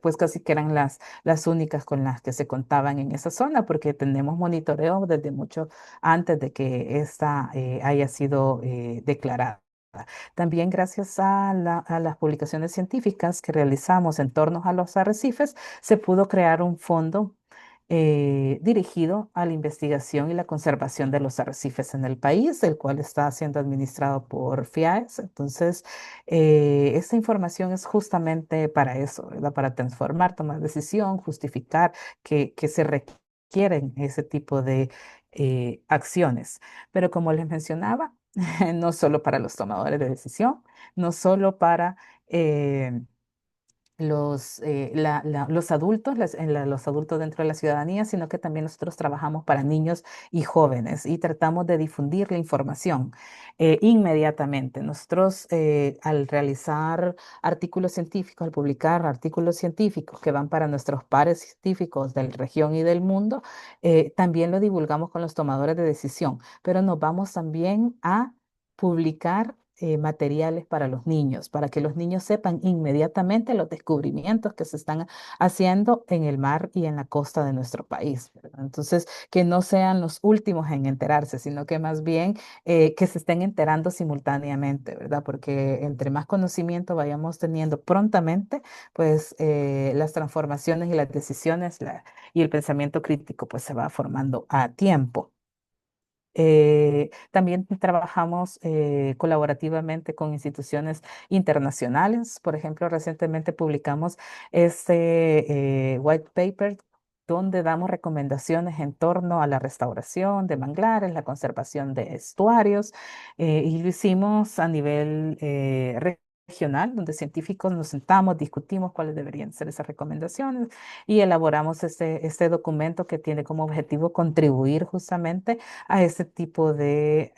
pues casi que eran las únicas con las que se contaban en esa zona, porque tenemos monitoreo desde mucho antes de que esta haya sido declarada. También gracias a las publicaciones científicas que realizamos en torno a los arrecifes, se pudo crear un fondo dirigido a la investigación y la conservación de los arrecifes en el país, el cual está siendo administrado por FIAES. Entonces, esta información es justamente para eso, ¿verdad? Para transformar, tomar decisión, justificar que se requieren ese tipo de acciones. Pero como les mencionaba, no solo para los tomadores de decisión, no solo para eh, los adultos, los adultos dentro de la ciudadanía, sino que también nosotros trabajamos para niños y jóvenes y tratamos de difundir la información inmediatamente. Nosotros, al realizar artículos científicos, al publicar artículos científicos que van para nuestros pares científicos de la región y del mundo, también lo divulgamos con los tomadores de decisión, pero nos vamos también a publicar materiales para los niños, para que los niños sepan inmediatamente los descubrimientos que se están haciendo en el mar y en la costa de nuestro país, ¿verdad? Entonces, que no sean los últimos en enterarse, sino que más bien que se estén enterando simultáneamente, ¿verdad? Porque entre más conocimiento vayamos teniendo prontamente, pues las transformaciones y las decisiones y el pensamiento crítico pues se va formando a tiempo. También trabajamos colaborativamente con instituciones internacionales. Por ejemplo, recientemente publicamos este white paper donde damos recomendaciones en torno a la restauración de manglares, la conservación de estuarios, y lo hicimos a nivel regional, donde científicos nos sentamos, discutimos cuáles deberían ser esas recomendaciones y elaboramos este documento que tiene como objetivo contribuir justamente a este tipo de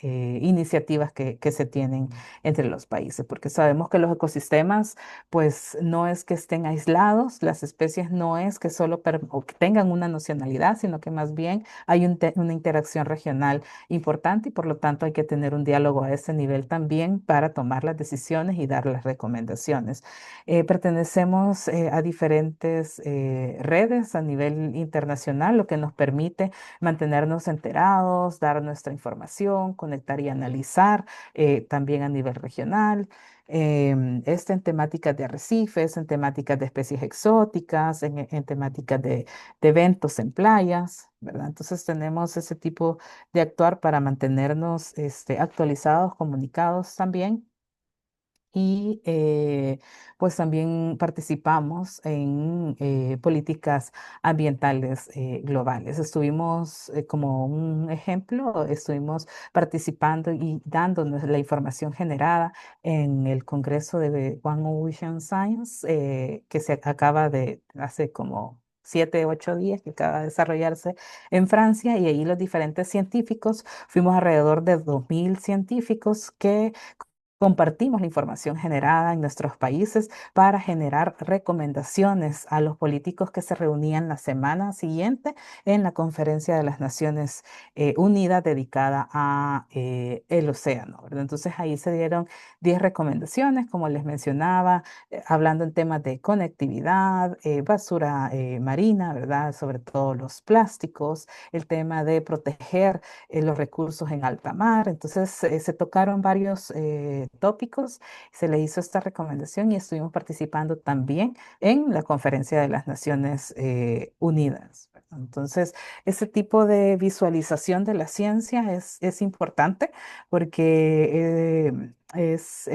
iniciativas que se tienen entre los países, porque sabemos que los ecosistemas, pues no es que estén aislados, las especies no es que solo o que tengan una nacionalidad, sino que más bien hay una interacción regional importante y por lo tanto hay que tener un diálogo a ese nivel también para tomar las decisiones y dar las recomendaciones. Pertenecemos a diferentes redes a nivel internacional, lo que nos permite mantenernos enterados, dar nuestra información, conectar y analizar también a nivel regional. Esto en temáticas de arrecifes, en temáticas de especies exóticas, en temáticas de eventos en playas, ¿verdad? Entonces tenemos ese tipo de actuar para mantenernos actualizados, comunicados también y pues también participamos en políticas ambientales globales. Estuvimos, como un ejemplo, estuvimos participando y dándonos la información generada en el Congreso de One Ocean Science, que se acaba de hace como 7, 8 días, que acaba de desarrollarse en Francia, y ahí los diferentes científicos, fuimos alrededor de 2.000 científicos que compartimos la información generada en nuestros países para generar recomendaciones a los políticos que se reunían la semana siguiente en la Conferencia de las Naciones Unidas dedicada a el océano, ¿verdad? Entonces ahí se dieron 10 recomendaciones, como les mencionaba, hablando en temas de conectividad, basura marina, ¿verdad? Sobre todo los plásticos, el tema de proteger los recursos en alta mar. Entonces, se tocaron varios tópicos, se le hizo esta recomendación y estuvimos participando también en la Conferencia de las Naciones Unidas, ¿verdad? Entonces, ese tipo de visualización de la ciencia es importante porque es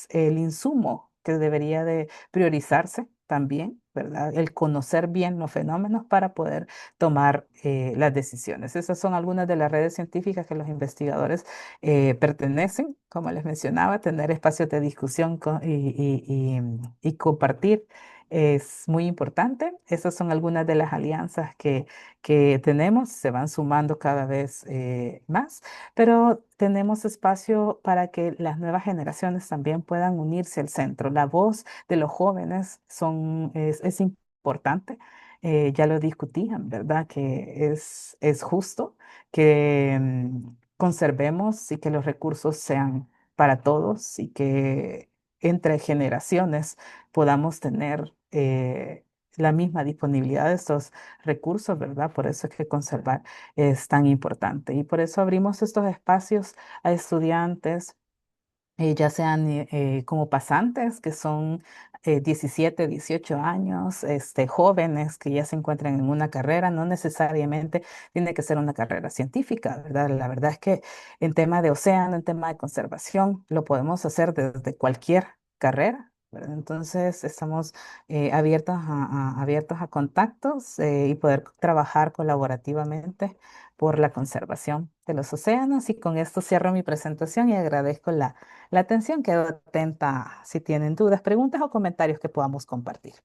el insumo que debería de priorizarse también, ¿verdad? El conocer bien los fenómenos para poder tomar las decisiones. Esas son algunas de las redes científicas que los investigadores pertenecen, como les mencionaba, tener espacios de discusión y compartir es muy importante. Esas son algunas de las alianzas que tenemos, se van sumando cada vez más, pero tenemos espacio para que las nuevas generaciones también puedan unirse al centro. La voz de los jóvenes es importante. Ya lo discutían, ¿verdad? Que es justo que conservemos y que los recursos sean para todos y que entre generaciones podamos tener la misma disponibilidad de estos recursos, ¿verdad? Por eso es que conservar es tan importante y por eso abrimos estos espacios a estudiantes, ya sean como pasantes, que son 17, 18 años, jóvenes que ya se encuentran en una carrera, no necesariamente tiene que ser una carrera científica, ¿verdad? La verdad es que en tema de océano, en tema de conservación, lo podemos hacer desde cualquier carrera, ¿verdad? Entonces, estamos abiertos a contactos y poder trabajar colaborativamente por la conservación de los océanos. Y con esto cierro mi presentación y agradezco la atención. Quedo atenta si tienen dudas, preguntas o comentarios que podamos compartir.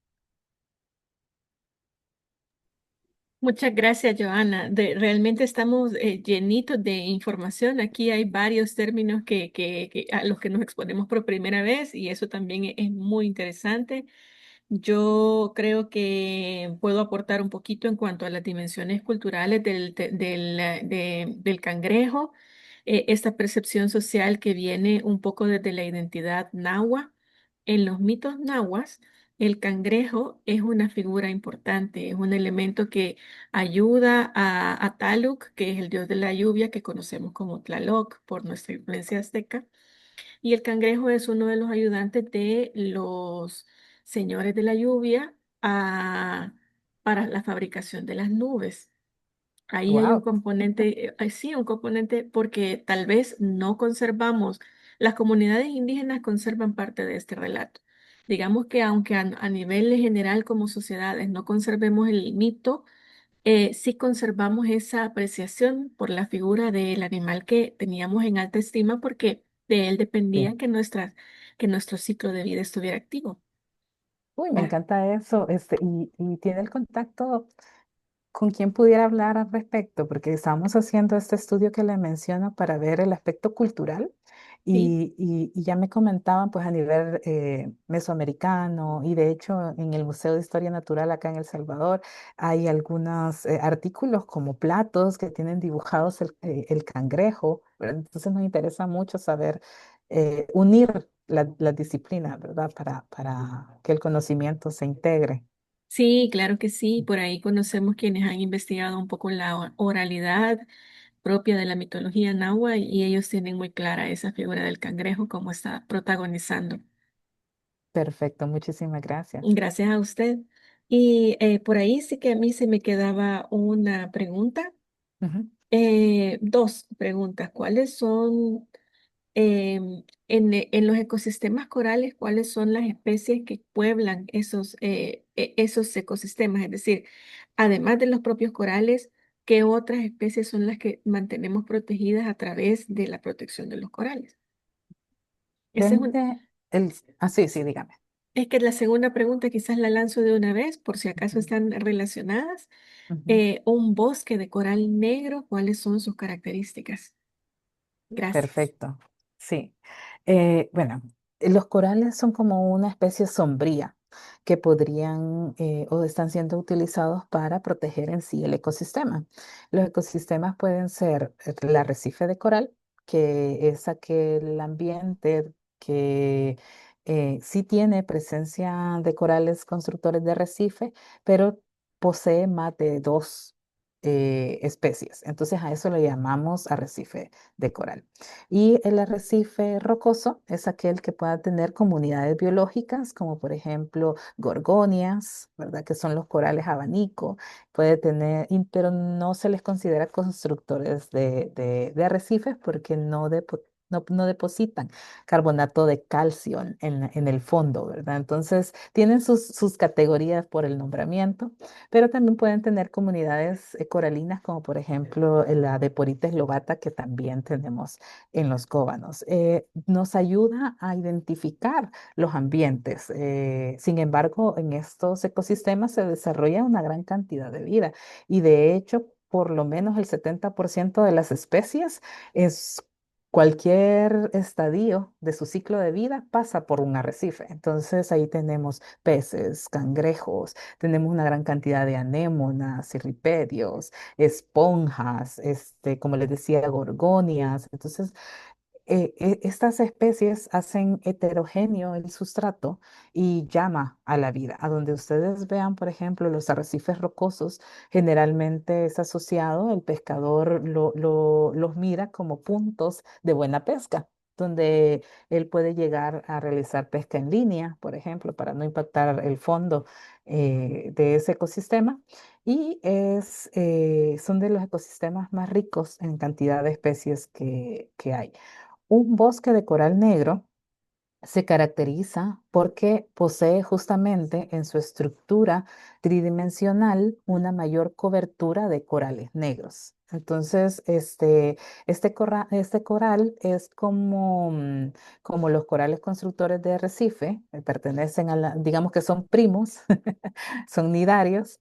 Muchas gracias, Joana. Realmente estamos llenitos de información. Aquí hay varios términos a los que nos exponemos por primera vez y eso también es muy interesante. Yo creo que puedo aportar un poquito en cuanto a las dimensiones culturales del cangrejo, esta percepción social que viene un poco desde la identidad nahua. En los mitos nahuas, el cangrejo es una figura importante, es un elemento que ayuda a Taluk, que es el dios de la lluvia que conocemos como Tlaloc por nuestra influencia azteca. Y el cangrejo es uno de los ayudantes de los señores de la lluvia para la fabricación de las nubes. Ahí hay un Wow, componente, sí, un componente porque tal vez no conservamos, las comunidades indígenas conservan parte de este relato. Digamos que aunque a nivel general como sociedades no conservemos el mito, sí conservamos esa apreciación por la figura del animal que teníamos en alta estima porque de él sí. dependía que nuestro ciclo de vida estuviera activo. Uy, me Ah, encanta eso. Y tiene el contacto con quién pudiera hablar al respecto, porque estábamos haciendo este estudio que le menciono para ver el aspecto cultural sí. y ya me comentaban pues a nivel mesoamericano y de hecho en el Museo de Historia Natural acá en El Salvador hay algunos artículos como platos que tienen dibujados el cangrejo, ¿verdad? Entonces nos interesa mucho saber unir la disciplina, ¿verdad? Para que el conocimiento se integre. Sí, claro que sí. Por ahí conocemos quienes han investigado un poco la oralidad propia de la mitología náhuatl y ellos tienen muy clara esa figura del cangrejo como está protagonizando. Perfecto, muchísimas gracias. Gracias a usted. Y por ahí sí que a mí se me quedaba una pregunta, Ujú. dos preguntas. ¿Cuáles son en los ecosistemas corales, cuáles son las especies que pueblan esos ecosistemas? Es decir, además de los propios corales, ¿qué otras especies son las que mantenemos protegidas a través de la protección de los corales? Esa es, Realmente, sí, sí, dígame. es que la segunda pregunta quizás la lanzo de una vez, por si acaso Ujú, están relacionadas. ujú. Un bosque de coral negro, ¿cuáles son sus características? Gracias. Perfecto, sí. Bueno, los corales son como una especie sombría que podrían o están siendo utilizados para proteger en sí el ecosistema. Los ecosistemas pueden ser el arrecife de coral, que es aquel ambiente que sí tiene presencia de corales constructores de arrecife, pero posee más de dos especies. Entonces a eso le llamamos arrecife de coral. Y el arrecife rocoso es aquel que pueda tener comunidades biológicas, como por ejemplo gorgonias, ¿verdad? Que son los corales abanico, puede tener, pero no se les considera constructores de arrecifes porque no depositan carbonato de calcio en el fondo, ¿verdad? Entonces tienen sus categorías por el nombramiento, pero también pueden tener comunidades coralinas, como por ejemplo la de Porites lobata, que también tenemos en los góbanos. Nos ayuda a identificar los ambientes. Sin embargo, en estos ecosistemas se desarrolla una gran cantidad de vida y de hecho, por lo menos el 70% de las especies es... Cualquier estadio de su ciclo de vida pasa por un arrecife. Entonces ahí tenemos peces, cangrejos, tenemos una gran cantidad de anémonas, cirripedios, esponjas, como les decía, gorgonias. Entonces, estas especies hacen heterogéneo el sustrato y llama a la vida. A donde ustedes vean, por ejemplo, los arrecifes rocosos, generalmente es asociado, el pescador los mira como puntos de buena pesca, donde él puede llegar a realizar pesca en línea, por ejemplo, para no impactar el fondo de ese ecosistema. Y son de los ecosistemas más ricos en cantidad de especies que hay. Un bosque de coral negro se caracteriza porque posee justamente en su estructura tridimensional una mayor cobertura de corales negros. Entonces, este coral es como los corales constructores de arrecife, pertenecen digamos que son primos, son nidarios,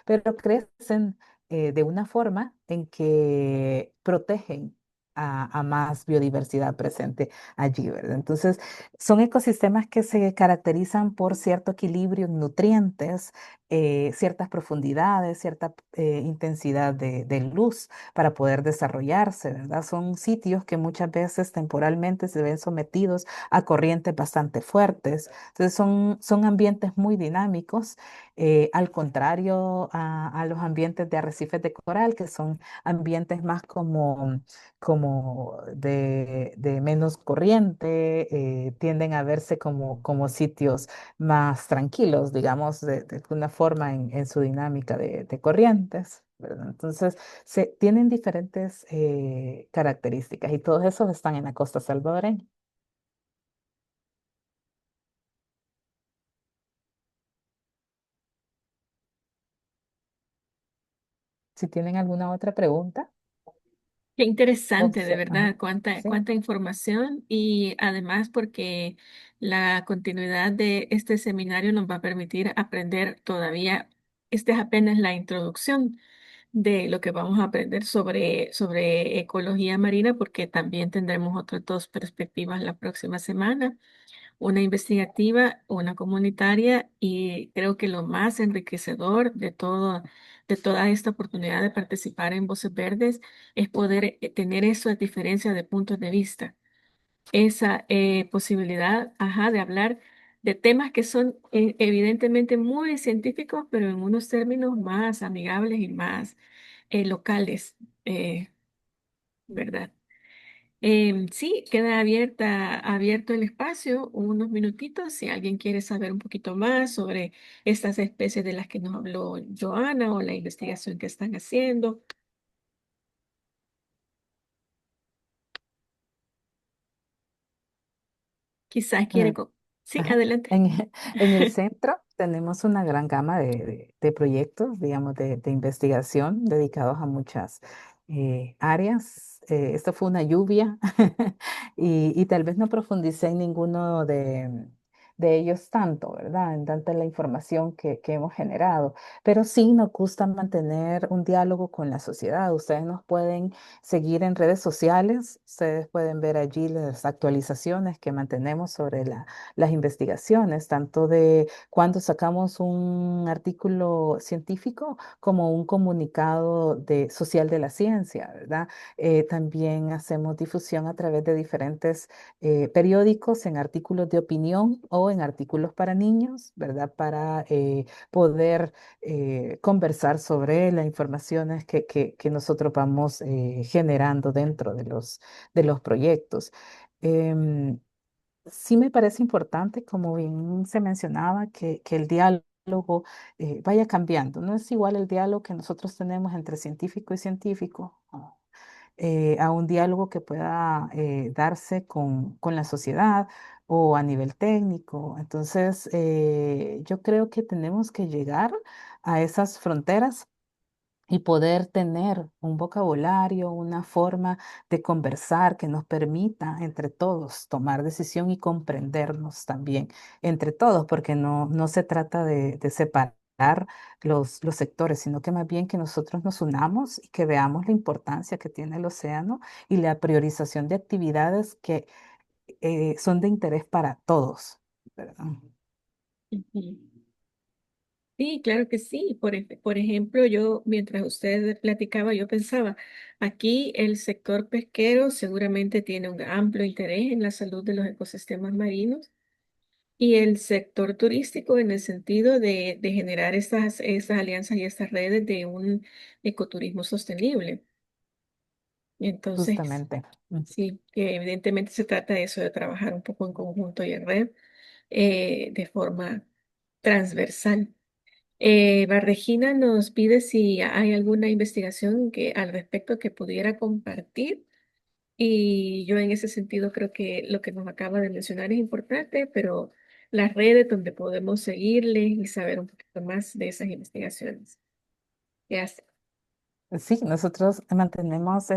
pero crecen de una forma en que protegen a más biodiversidad presente allí, ¿verdad? Entonces, son ecosistemas que se caracterizan por cierto equilibrio en nutrientes, ciertas profundidades, cierta intensidad de luz para poder desarrollarse, ¿verdad? Son sitios que muchas veces temporalmente se ven sometidos a corrientes bastante fuertes. Entonces, son ambientes muy dinámicos, al contrario a los ambientes de arrecifes de coral, que son ambientes más como de menos corriente, tienden a verse como sitios más tranquilos, digamos, de alguna forma en su dinámica de corrientes, ¿verdad? Entonces, tienen diferentes características y todos esos están en la costa salvadoreña. Si tienen alguna otra pregunta, Qué interesante, de ajá, verdad, cuánta, sí. cuánta información y además porque la continuidad de este seminario nos va a permitir aprender todavía, esta es apenas la introducción de lo que vamos a aprender sobre ecología marina, porque también tendremos otras dos perspectivas la próxima semana, una investigativa, una comunitaria, y creo que lo más enriquecedor de toda esta oportunidad de participar en Voces Verdes es poder tener esa diferencia de puntos de vista, esa posibilidad, ajá, de hablar de temas que son evidentemente muy científicos, pero en unos términos más amigables y más locales, eh, ¿verdad? Sí, queda abierto el espacio, unos minutitos, si alguien quiere saber un poquito más sobre estas especies de las que nos habló Joana o la investigación que están haciendo. Quizás quiere... Sí, Ajá. adelante. En el centro tenemos una gran gama de proyectos, digamos, de investigación dedicados a muchas áreas. Esto fue una lluvia y tal vez no profundicé en ninguno de ellos tanto, ¿verdad? En tanta la información que hemos generado, pero sí nos gusta mantener un diálogo con la sociedad. Ustedes nos pueden seguir en redes sociales, ustedes pueden ver allí las actualizaciones que mantenemos sobre las investigaciones, tanto de cuando sacamos un artículo científico como un comunicado social de la ciencia, ¿verdad? También hacemos difusión a través de diferentes periódicos en artículos de opinión o en artículos para niños, ¿verdad? Para poder conversar sobre las informaciones que nosotros vamos generando dentro de los proyectos. Em, Sí me parece importante, como bien se mencionaba, que el diálogo vaya cambiando. No es igual el diálogo que nosotros tenemos entre científico y científico a un diálogo que pueda darse con la sociedad o a nivel técnico. Entonces, yo creo que tenemos que llegar a esas fronteras y poder tener un vocabulario, una forma de conversar que nos permita entre todos tomar decisión y comprendernos también entre todos, porque no se trata de separar los sectores, sino que más bien que nosotros nos unamos y que veamos la importancia que tiene el océano y la priorización de actividades que son de interés para todos, ¿verdad? Ujú. Sí, claro que sí. Por ejemplo, yo, mientras usted platicaba, yo pensaba, aquí el sector pesquero seguramente tiene un amplio interés en la salud de los ecosistemas marinos y el sector turístico en el sentido de generar estas alianzas y estas redes de un ecoturismo sostenible. Entonces, Justamente. Mm. sí, que evidentemente se trata de eso, de trabajar un poco en conjunto y en red de forma transversal. Barregina nos pide si hay alguna investigación que al respecto que pudiera compartir. Y yo en ese sentido creo que lo que nos acaba de mencionar es importante, pero las redes donde podemos seguirle y saber un poquito más de esas investigaciones que hace. Sí, nosotros mantenemos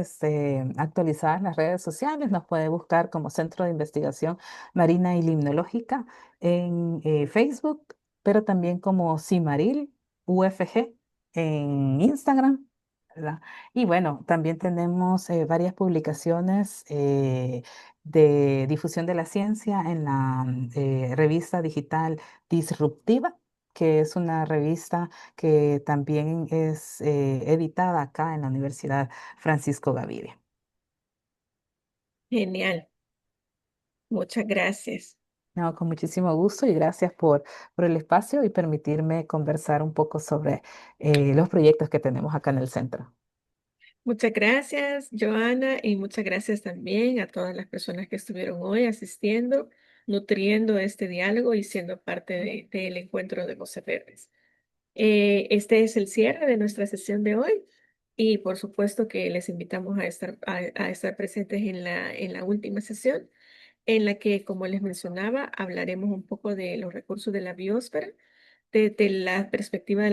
actualizadas las redes sociales. Nos puede buscar como Centro de Investigación Marina y Limnológica en Facebook, pero también como CIMARIL UFG en Instagram, ¿verdad? Y bueno, también tenemos varias publicaciones de difusión de la ciencia en la revista digital Disruptiva, que es una revista que también es editada acá en la Universidad Francisco Gaviria. Genial, muchas gracias. No, con muchísimo gusto y gracias por el espacio y permitirme conversar un poco sobre los proyectos que tenemos acá en el centro. Muchas gracias, Joana, y muchas gracias también a todas las personas que estuvieron hoy asistiendo, nutriendo este diálogo y siendo parte del encuentro de Voces Verdes. Este es el cierre de nuestra sesión de hoy y por supuesto que les invitamos a estar presentes en la última sesión en la que, como les mencionaba, hablaremos un poco de los recursos de la biosfera, desde la perspectiva de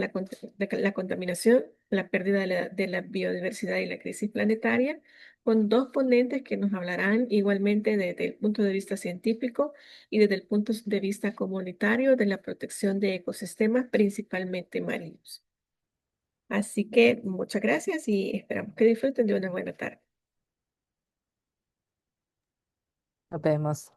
de la contaminación, la pérdida de la biodiversidad y la crisis planetaria, con dos ponentes que nos hablarán igualmente desde el punto de vista científico y desde el punto de vista comunitario de la protección de ecosistemas, principalmente marinos. Así que muchas gracias y esperamos que disfruten de una buena tarde. Nos vemos.